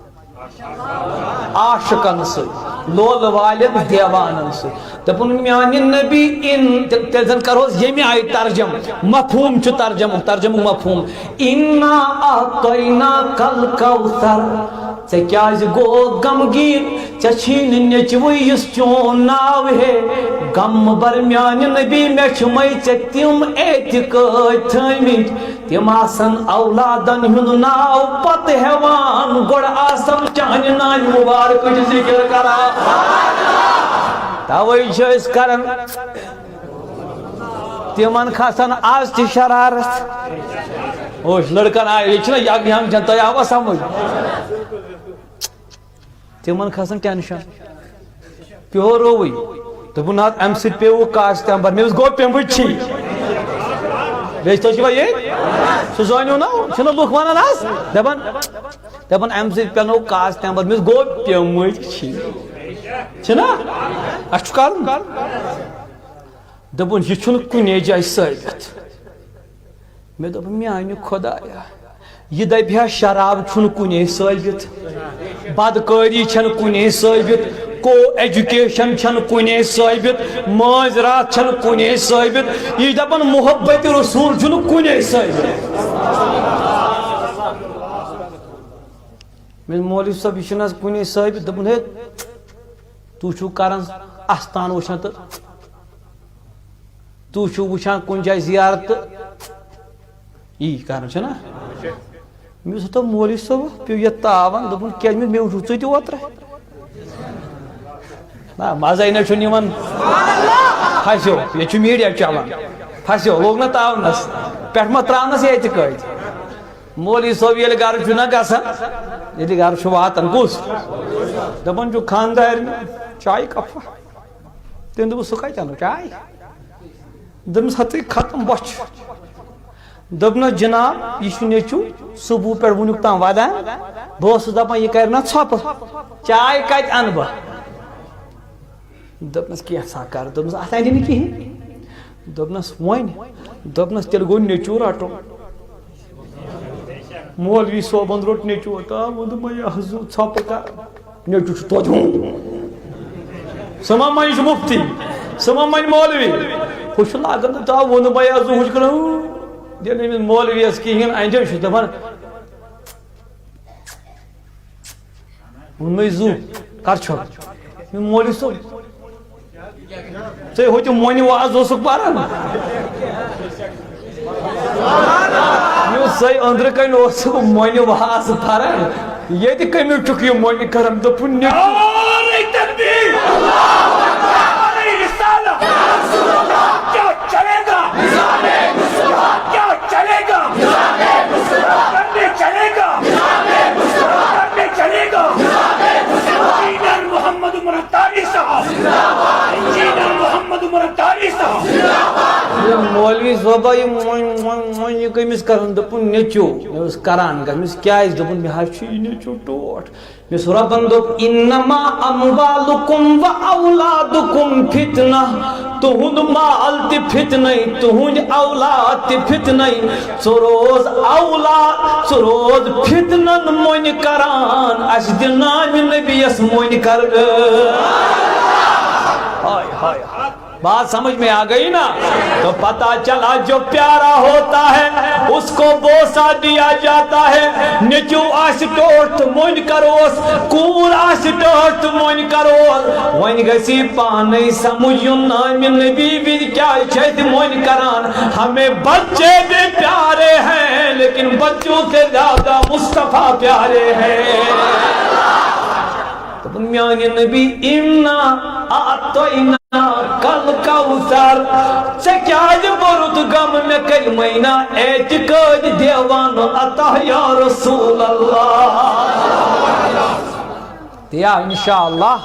عاشقن ست لول والد دیوانن ست دبن میانی نبی ان تیزن کروز یمی آئی ترجم مفہوم چھ ترجم مفہوم انا اعطینا کل کوثر ژے کیاز گو غمگین ژے چھین نیچوی یس چون ناو ہے غم بر میانی نبی میں چھمے ژے تم اعتقاد تھمت تم آسن اولادن ہند ناو پت ہیوان گوڑ آسم چانہ نان مبارک ذکر کرا توے چھس کرن تمن کھسن آز تہ شرارت اوش لڑکن آئے یہ یک ہم جنتا آوا سمجھ تمن کھسن ٹینشن پیو روی دپن حظ ام سۭتۍ پیو کاشتمبر مےٚ گوٚو پیمبچی بیٚیہِ تُہۍ چھِوا ییٚتہِ سُہ زٲنِو نا چھِنہٕ لُکھ وَنان حظ دپان امہِ سۭتۍ پیٚنو کاشتمبر مےٚ گوٚو پیمبچی چھِنا اَسہِ چھُ کَرُن دپُن یہِ چھُنہٕ کُنے جایہِ ثٲبت مےٚ دوٚپ میانہِ خۄدایا یہ دپہِ ہا شراب چھُنہٕ کُنے ثٲبت بدکٲری چھنہٕ کُنے ثٲبت کو ایجوکیشن چھنہٕ کُنے ثٲبت مٲنٛزِ راتھ چھنہٕ کُنے ثٲبت یہ دپان محبت رسول چھُنہٕ کُنے ثٲبت مےٚ مولوی صٲب یہ چھُنہٕ حظ کُنے ثٲبت دپُن ہے تُہۍ چھُو کران استان وٕچھان تہٕ تُہۍ چھُو وٕچھان کُنہِ جایہِ زیارت تہٕ یی کران چھُنا مےٚ اوس دپان مولوی صٲب پیو یتھ تاون دوٚپُن کیٛازِ مےٚ وٕچھ ژٕ تہِ اوترٕ نا مزے نہ چھُنہٕ یِوان پھسیو ییٚتہِ چھُ میٖڈیا چلان پھسیو لوگ نا تاونس پٮ۪ٹھ ما تراونس اعتقٲدی مولوی صٲب ییٚلہِ گرٕ چھُ نا گژھان ییٚلہِ گرٕ چھُ واتان کُس دپان چھُ خاندارنہِ چایہِ کپا تٔمۍ دوٚپُس سُہ کتہِ اَنو چاے دوٚپمس ہتٕے ختم بۄچھِ دوٚپنس جناب یہ چھُ نیٚچوٗ صبح پٮ۪ٹھ وُنیُک تام ودان بہٕ اوسُس دپان یہِ کرِ نا ژھۄپہٕ چاے کتہِ انہٕ بہٕ دوٚپنس کینٛژھا کر دوٚپنس اتھ اندِ نہٕ کِہیٖنۍ دوٚپنس وۄنۍ دوٚپنس تیٚلہِ گوٚو نیٚچوٗ رٹُن مولوی صٲبن روٚٹ نیٚچوٗ ووٚن دوٚپمَے یہِ حظ ژھۄپہٕ کر نیٚچوٗ چھُ توتہِ سُہ ما منہِ چھُ مُفتی سُہ ما منہِ مولوی ہُہ چھُ لاگان تہٕ تا ووٚن بے حظ ہُہ چھُ کران دِنہٕ أمِس مولویس کِہیٖنۍ أنٛدٮ۪و چھُ دپان ووٚنمَے زُو کر چھُ مولوی صٲب ژےٚ ہوٚتہِ مۄنہِ واز اوسُکھ پران مےٚ اوس سۄے أنٛدرٕ کَنۍ اوسُکھ مۄنہِ واز پران ییٚتہِ کٔمِس چھُکھ یہِ مۄنہِ کران دوٚپُن مولوی صٲبا یہ کٔمِس کران دوٚپُن نیٚچوٗ مےٚ اوس کران أمِس کیٛازِ دوٚپُن مےٚ حظ چھُ یہِ نیٚچوٗ ٹوٹھ مےٚ اوس رۄبن دوٚپ اِنما اموالُکُم و اولادُکُم فتنہ تُہُنٛد مال تہِ فتنَے تُہُنٛدۍ اولاد تہِ فِتنَے ژٕ روز اولاد ژٕ روز فتنن مۄنہِ کران اَسہِ دِ نامہِ نبیَس مۄنہِ کر بات سمجھ میں آ گئی نا تو پتہ چلا جو پیارا ہوتا ہے اس کو بوسہ دیا جاتا ہے نیچو آس ٹوٹ مون کروس کور آس ٹوٹ مون کروس ون گسی پانے سمجھ نام نبی بھی کیا چھت مون کران ہمیں بچے بھی پیارے ہیں لیکن بچوں سے زیادہ مصطفیٰ پیارے ہیں تو میانی نبی انا اعطینا کل کوثر چکیاج برد غم میں کل مہینہ اعتقاد دیوان عطا یا رسول اللہ دیا انشاءاللہ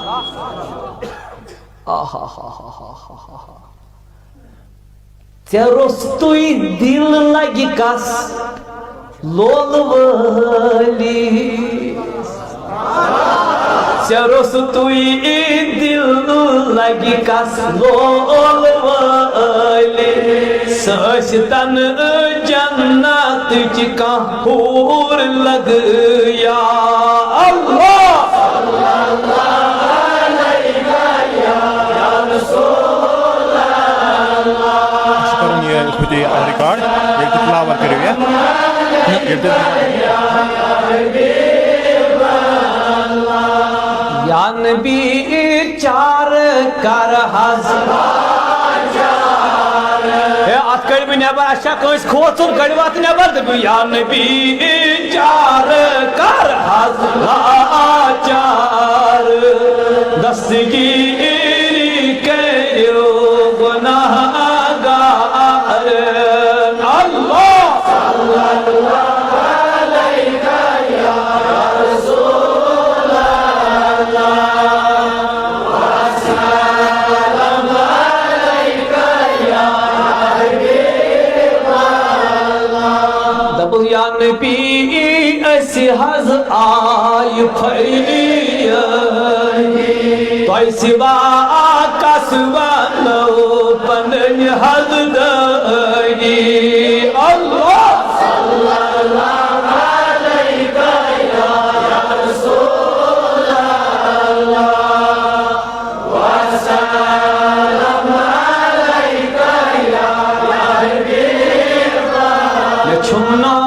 ژےٚ دل لگی کس لول ولی ژےٚ دل لگی کس لول ولی سٲسِتن جنت چ کانٛہہ حور لگ یا اللہ خودی ریکارڈ ایک تو فلاور کرو یا نبی چار کر حض ات کڑ نبر اچھا کنس کھوژُن کڑو ات نبر دپو یا نبی چار کر حض چار دستگیری کریو گناہ نبی اسی حض آئی پھری توئی سوا کسوانو پنن حض دائی اللہ صلی اللہ علیہ یا رسول اللہ وسلم علیہ یا حبیب اللہ چھمنا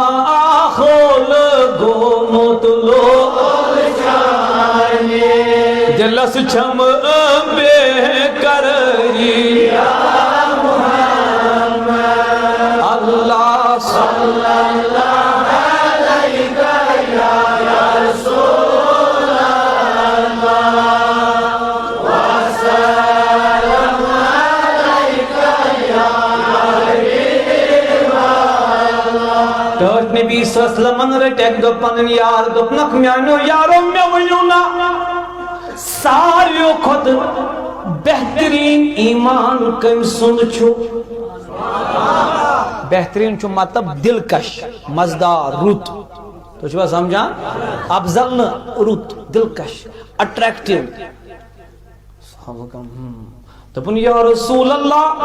دلس چھم بے قراری اللہ صلی اللہ علیہ یا رسول اللہ وسلم علیہ یا حبیب اللہ ٹوٹ نبی صلی اللہ علیہ وسلم رٹیک دو پنن یار دپنک میانو یارو میں ونیونا ساریو خود بہترین ایمان کم سن چھو بہترین چھو مطلب دلکش مزدار رت تو چھو سمجھا افضل نہ رت دلکش اٹریکٹیو تپن یا رسول اللہ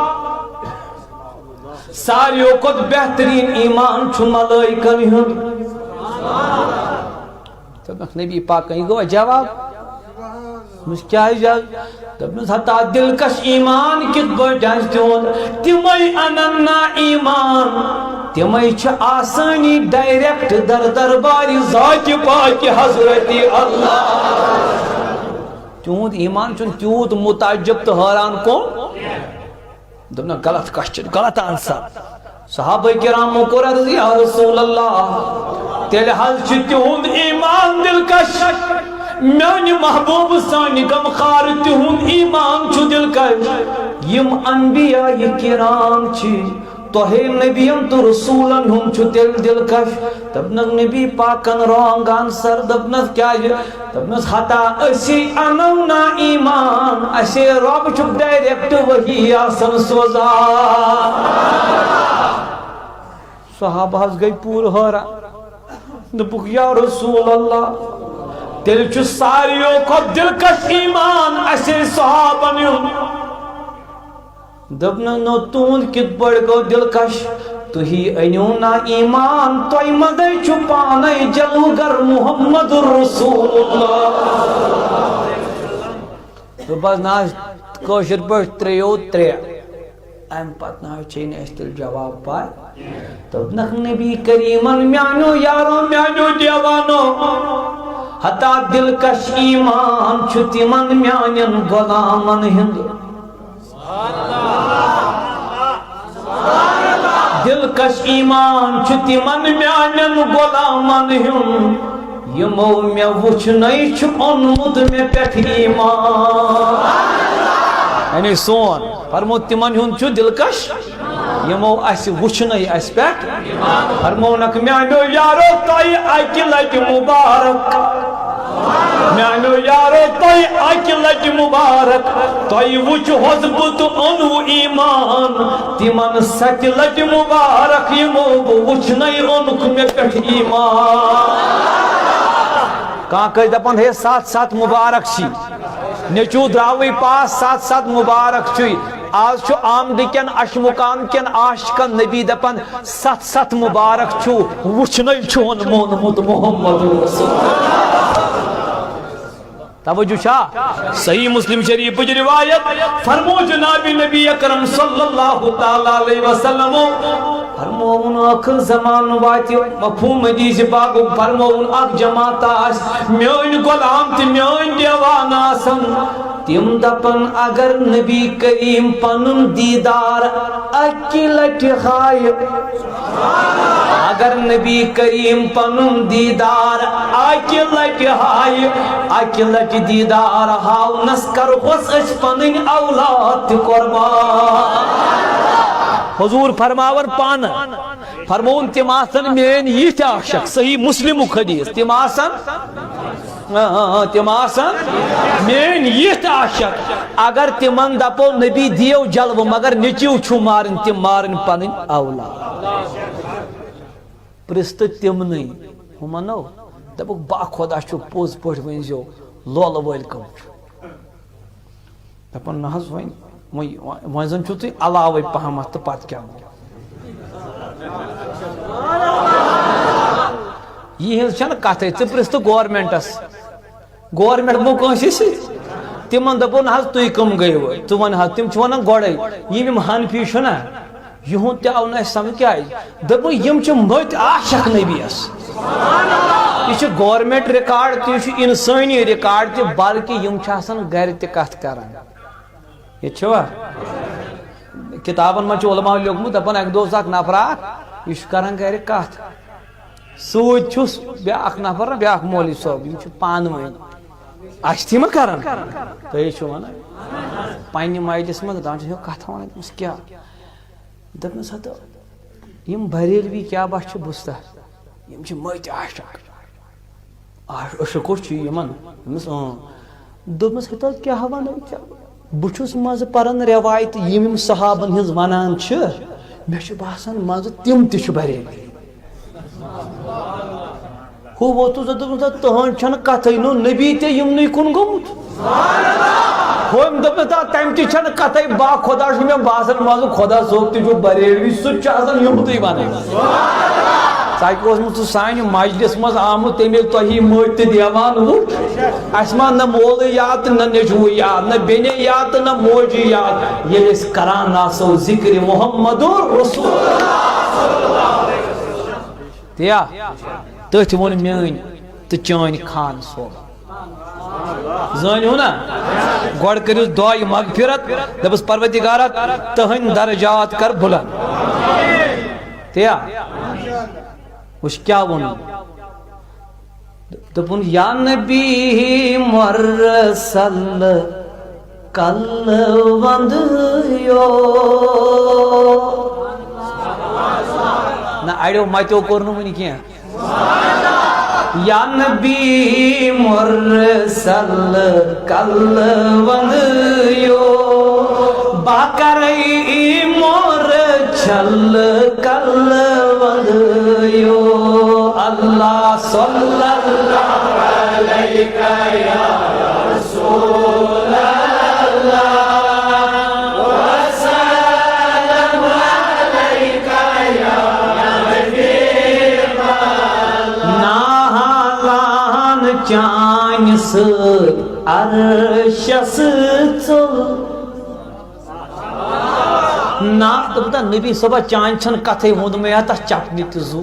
ساریو خود بہترین ایمان چھو ملائکن ہن تو نبی پاک کہیں گو جواب مجھ کیا ہے جاگ دبنس حتی دلکش ایمان کت بڑھائیں تیون تیمائی اننا ایمان تیمائی چھ آسانی ڈائریکٹ در درباری ذات پاک حضرت اللہ تیون ایمان چون تیوت متعجب تو حیران کون دبنا غلط کوسچن غلط آنسر صحابہ کراموں کو رضی یا رسول اللہ تیل حل چھ تیون ایمان دلکش میانی محبوب سانی غم خار تہند ایمان چھو دلکش یم انبیاء کرام چھ توہے نبیم تو رسولن ہم چھو دلکش دبنک نبی پاکن رونگ آنسر دبنک کیا دبنک خطا اسی انونا ایمان اسی رب چھو ڈائریکٹ وہی آسن سوزا صحابہ گئی پور ہورا دبک یا رسول اللہ دل چھ ساریوں کو دلکش ایمان ایسے صحابن دبنا نو تون کت بڑ گو دلکش تو ہی اینونا ایمان تو ای مدے چھپانے جلوگر محمد رسول اللہ تو بس ناش کوشر پر تریو ترے ایم پتنا چین استل جواب پائے تو نبی کریمن میانو یارو میانو دیوانو حتی دلکش ایمان چھتی من میانین غلامن ہند دلکش ایمان چھتی من میانین غلامن ہند یمو میں وچھ نئی چھپن مد میں پیٹھ ایمان یعنی سون فرمو تمن ہن چھُ دلکش یمو اس وچھنے اس پیٹھ فرمونک میانو یارو تۄہہِ اکہِ لٹہِ مبارک میانو یارو تۄہہِ اکہِ لٹہِ مبارک تۄہہِ وٕچھہوس بہٕ تہٕ اوٚنوٕ ایمان تِمن 7 لٹہِ مبارک یمو بہٕ وٕچھنے اوٚنُکھ مےٚ پٮ۪ٹھ ایمان کانٛہہ کٲنٛسہِ دپان ہے 7 مبارک چھی نیچو دراوٕے پاس 7 مبارک چھُے آج چھُ آمدٕ کٮ۪ن اشمُقام کٮ۪ن عاشقن نبی دپان 7 مبارک چھُ وٕچھنے چھُون مونمُت محمد رسول توجہ چھا صحیح مسلم شریف کی روایت فرمو جناب نبی اکرم صلی اللہ تعالی علیہ وسلم فرمون آخر زمان واتی مفہوم حدیث پاک فرمون اک جماعت آس میون غلام تی میون دیوان آسن تم دپن اگر نبی کریم پنن دیدار اکی لٹی خائے اگر نبی کریم پنن دیدار اکی لٹی ہائے اکی لٹی دیدار ہاو نسکر خس اس پنن اولاد قربان حضور فرماور پان فرمون تم آسن مین یہ عاشق صحیح مسلم حدیث تم آسن مین یہ عاشق اگر تمن دپو نبی دیو جلو مگر نچیو چھو مارن تم مارن پنن اولاد پرست تم نہیں ہمانو دپو با خدا چھو پوز پوٹ ونزیو لول ویلکم دپن نحظ وین زن چھو تی علاوی پہمت تو پات کیا یہ ہل چھن کتے ژٕ پرست گورنمنٹ مو کٲنٛسہِ سۭتۍ تمن دپون حظ تُہۍ کم گٔیوٕ ژٕ ون حظ تم چھِ ونان گۄڈے یِم حنفی چھُنا یِہُنٛد تہِ آو نہٕ اَسہِ سمجھ کیٛازِ دوٚپُن یِم چھِ مٔتۍ عاشق نبیَس یہ چھُ گورنمنٹ ریکارڈ تہِ یہِ چھُ انسٲنی ریکارڈ تہِ بلکہِ یِم چھِ آسان گرِ تہِ کتھ کران یہ چھوا کتابن من چھُ علماء لیوکھمُت دپان اکہِ دۄہ اوس اکھ نفر اکھ یہِ چھُ کران گرِ کتھ سۭتۍ چھُس بیاکھ نفر نا بیاکھ مولوی صٲب یِم چھِ پانہٕ ؤنۍ اَسہِ تہِ ما کران تُہۍ چھِو ونان پننہِ مجلس منٛز دپان چھِ کتھ ونان تٔمِس کیٛاہ دپنس ہتو یِم بریلوی کیٛاہ بس چھِ بوٗزتھا یِم چھِ مٔتۍ عاشق عشق چھُ یِمن دوٚپمس دوٚپمس ہتو کیٛاہ ونو بہٕ چھُس منٛزٕ پران روایت یِم صحابن ہٕنٛز ونان چھِ مےٚ چھُ باسان منٛزٕ تِم تہِ چھِ بریلوی ہو ووتُس دوٚپمس تُہنٛد چھنہٕ کتھٕے نو نبی تہِ یِمنٕے کُن گوٚمُت ہوم دوٚپمس تمہِ تہِ چھنہٕ کتھٕے با خۄدا چھُ مےٚ باسان منٛزٕ خۄدا صٲب تہِ چھُ بریلوی سُہ تہِ چھُ آسان یِمتٕے ونان تاکہِ اوسمُت سُہ سانہِ مجلس منٛز آمُت تٔمۍ ییٚلہِ تۄہہِ مٔتۍ تہِ دیوان وُچھ اَسہِ ما نہ مولٕے یاد تہٕ نہ نیٚچوٗ یاد نہ بیٚنہِ یاد تہٕ نہ موجی یاد ییٚلہِ أسۍ کران آسو ذِکرِ محمد رسول تیا تٔتھۍ ووٚن میٲنۍ تہٕ چٲنۍ خان صوب زٲنِو نا گۄڈٕ کٔرِو دعایہِ مغفرت دپس پروردگارا تٕہنٛدۍ درجات کر بُلند تیا وٕچھ کیٛاہ ووٚنُن دوٚپُن یا نبی مرسل کل وندیو نہ اڑیو متیو کوٚر نہٕ وٕنہِ کینٛہہ یا نبی مرسل کل وندیو با کرے مور چھل کل وندیو اللہ صلی اللہ علیہ یا رسول اللہ وسلم علیک یا حبیب نالان چانہِ سۭتۍ عرشس ژوٚل نا نبی صبح چانہِ چھنہٕ کتھٕے ووٚنمُے تتھ چپنہِ تہِ زو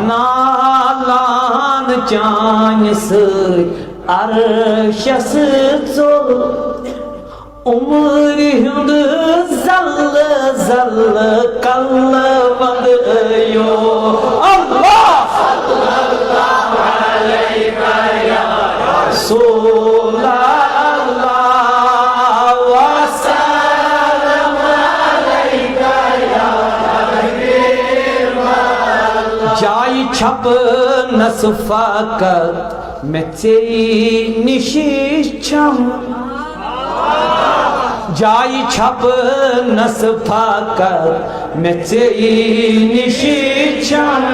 نالان چانہِ سۭتۍ عرشس ژوٚل عمرِ ہُنٛد زلہٕ زلہٕ کلہٕ ودیو اللہ صلی اللہ علیہ یا رسول اللہ جائی چھپ نس فقط میں ژے نشی چھم جائی چھپ نس فقط میں ژے نشی چھم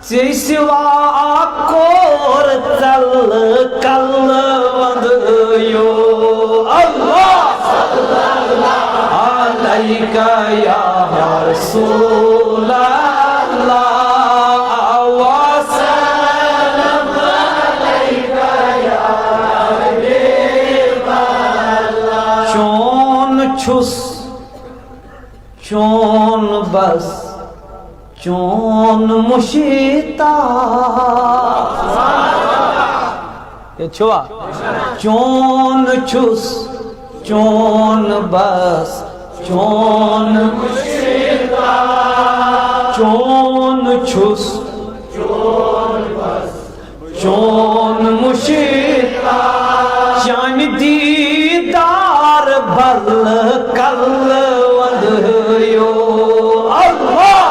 ژے سوا کور تل کل وندیو اللہ علیکہ یا رسول اللہ وسلم علیکہ یا حبیب اللہ چون چھس چون بس چون مشیتا یہ چھوا چون چھس چون بس چون مشیتا چون چھس چون بس چون مشیتا چان دیدار بل کل ودیو اللہ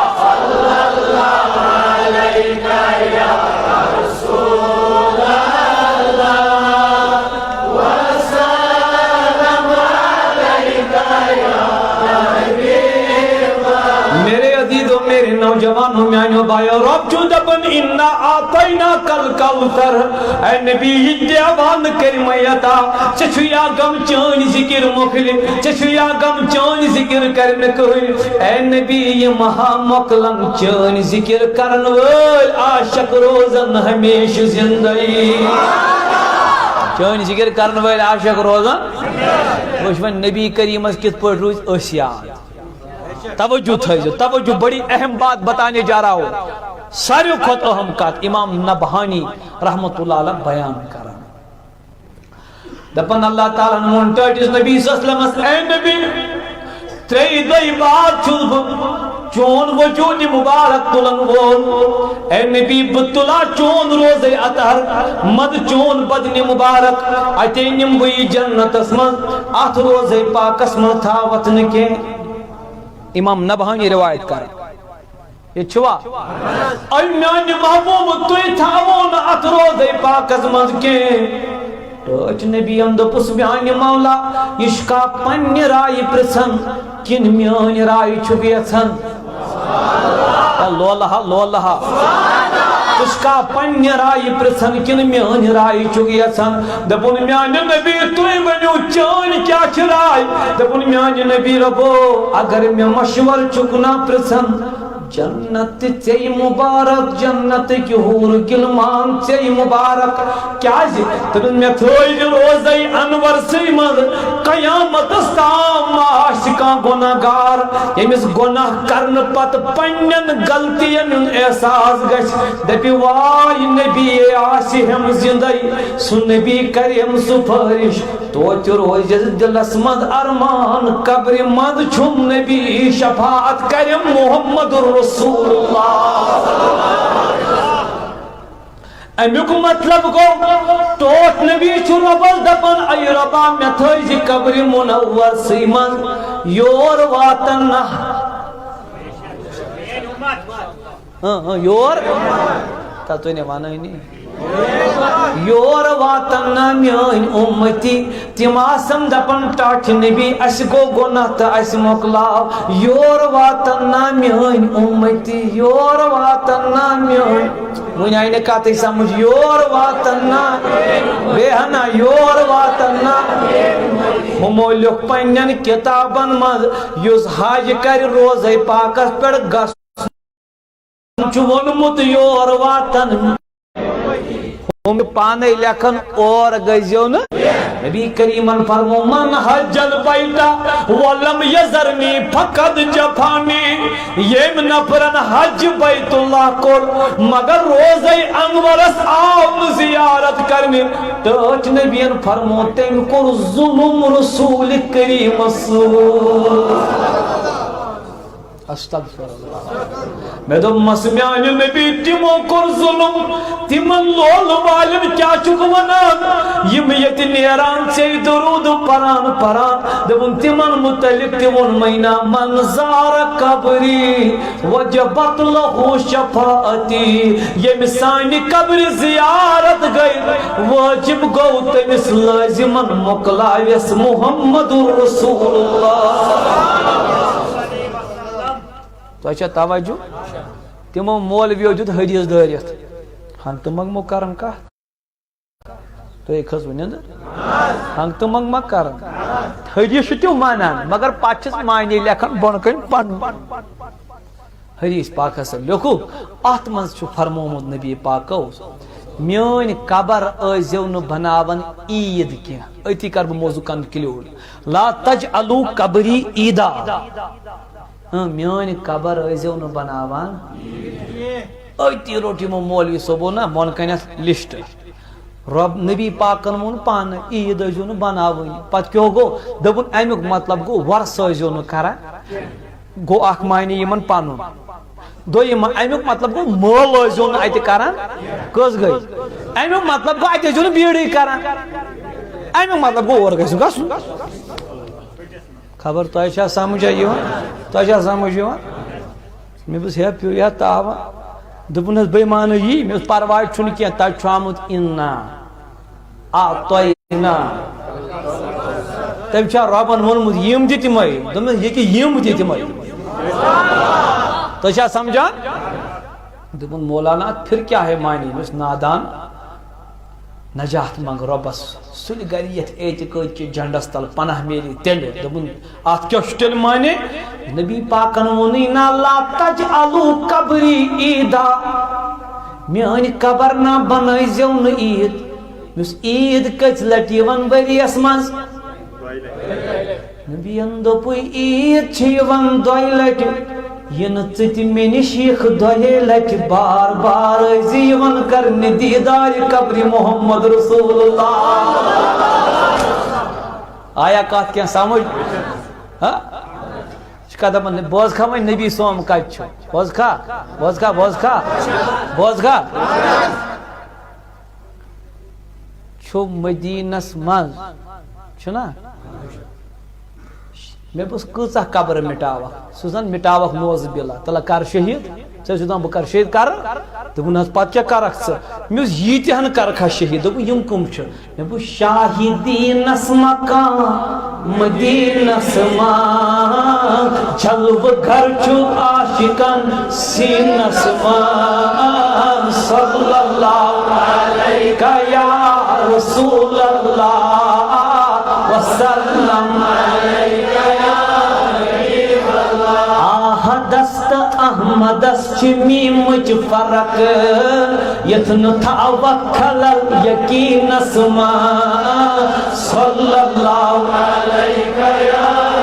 نوجوانوں میانیو بھائیو رب چو دبن انا آتینا کل کوثر اے نبی دیوان کرمیتا چچویا گم چانی ذکر مخلم چچویا گم چانی ذکر کرن کوئی اے نبی یہ مہا مقلم چانی ذکر کرن ویل عاشق روزن ہمیش زندگی چانی ذکر کرن ویل عاشق روزن وشون نبی کریم اس کت پر روز اسیاد توجہ تھائیو توجہ بڑی اہم بات بتانے جا رہا ہو ساری خود اہم کات امام نبہانی رحمت اللہ علیہ بیان کرا دپن اللہ تعالیٰ منتجز نبی صلی اللہ علیہ وسلم اے نبی تری دئی بات چھو چون وجود مبارک تلن وول اے نبی بتلا چون روز اطہر مد چون بدن مبارک اتینیم بئی جنت اسمن ات روز پاک اسمن تھا وطن کے امام نبہانی روایت کر یہ چھوا اے میانی محبوب توی تھاون ات روز پاک اسمن کے ٹوچ نبی اندپس میانی مولا یشکا پنی رائی پرسن کن میانی رائی چھوی اچھن اللہ اللہ اس کا پنی رائی پرسن کن میانی رائی چگی اچھن دبون میانی نبی توی بنیو چان کیا چرائی دبون میانی نبی ربو اگر میں مشور چکنا پرسن جنت چی مبارک جنت کی حور گلمان چی مبارک کیا جی ترن میں تھوئی روزی انور سیمد قیامت استام عاشقاں گناہگار یمیس گناہ کرن پت پنین غلطین احساس گش دپی وائی نبی آسی ہم زندگی سن نبی کریم سفارش تو روز دل اسمد ارمان قبر مد چھم نبی شفاعت کریم محمد رسول اللہ امیک مطلب کو توت نبی چھو ربل دپن ای ربا میں تھوئی قبر منور سیمن یور واتن یور تا تو انہیں مانا ہی نہیں یور واتن میان امتی تم آسم دپن ٹاٹھ نبی اس گو گناہ تا اس مقلاو یور واتن میان امتی یور واتن میان مجھے آئینے کہتے سمجھ یور واتن بے ہنا یور واتن ہمو لکھ پنین کتابن مز یوز حاج کر روزے پاکس پر گس چون مت یور واتن ہم پانے لکھن اور گزیون نبی کریمن فرمو من حج البیتا ولم یزرنی فقد جفانی یم نفرن حج بیت اللہ کر مگر روزے انورس آم زیارت کرنی توچ نبین فرمو تیم کر ظلم رسول کریم استغفر اللہ میں دوپمس میانہ نبی تمو کور ظلم تمن لول والن کیا چک ونان یم یت نیران سے درود پران پران دپن تمن متعلق تمن مینا منظار قبری وجبت له شفاعتی یم سانی قبر زیارت گئی واجب گو تمس لازمن مقلاویس محمد رسول اللہ تو توجہ تمو مولویو دیت حدیث دارت ہنگ تو منگ مو کرن کا تو کھس ونند ہنگ تو منگ مک کرن حدیث تیو مانان مگر پچھس معنی لکھن بن کن پن حدیث پاک ہسا لکھو ات من فرمومت نبی پاکو میون قبر ازیو نو بناون عید کی اتی کر موضوع کنکلیوڈ لا تجعلوا قبری عیدا میون قبر ازیو نو بناوان اتی روٹی مو مولوی صبو نا من کنس لسٹ رب نبی پاکن مون پان عید ازیو نو بناوان پت کیو گو دبن امیک مطلب گو ورس ازیو نو کرا گو اخ معنی یمن پانون دویم امیک مطلب گو مول ازیو نو ات کران کس گئی امیک مطلب گو ات ازیو نو بیڑی کران امیک مطلب گو اور گژھو گژھو خبر تہ سمجھ تہ سمجھ مے بس ہے پیو یا تاوا دپنس بے مان یہ مے پرواہ چھن کی تہ آمت انا اعطینا تم چھا ربن ونمت یم دی تمے دپنس یہ کہ یم دی تمے تہ سمجھان دپن مولانا پھر کیا ہے معنی مس نادان نجات منگ ربس سل گریت اعتقاد کے جھنڈس تل پناہ میری تیل دبن ات کیا تیل معنی نبی پاکن ونی نا لا تجعلوا قبری عیدا میانی قبر نہ بنائیزیو نہ عید مس عید کچ لٹی ون ؤریس مز نبی دوپ عید چھ ون دوئی لٹی ین ژت مے نش دہے لٹہ بار بار ازی ون کرن دیدار قبر محمد رسول اللہ آیا کات کیا سمجھ دپان بوز کھا وۄنۍ نبی سوم کتہِ چھُ بوز کھا بوز کھا بوز کھا بوز کھا چھُ مدینس منٛز چھُنا مے بس کۭژاہ قبر مٹاوک سُہ زن مٹاوک نوز بلا تلا کر شہید ژےٚ چھُ دپان بہٕ کر شہید کر دوٚپُن حظ پتہٕ کیٛاہ کرکھ ژٕ مےٚ اوس ییٖتہن کرکھا شہید دوٚپُن یِم کٕم چھِ مےٚ بوٗز شاہدیٖنس مقام مدینس منٛز جلوٕ گر چھُ عاشقن سیٖنس منٛز صلی اللہ علیکہ یا رسول اللہ وسلم آہدست احمدس چھ میمچ فرق یتن توکل یقینس ما صلی اللہ علیہ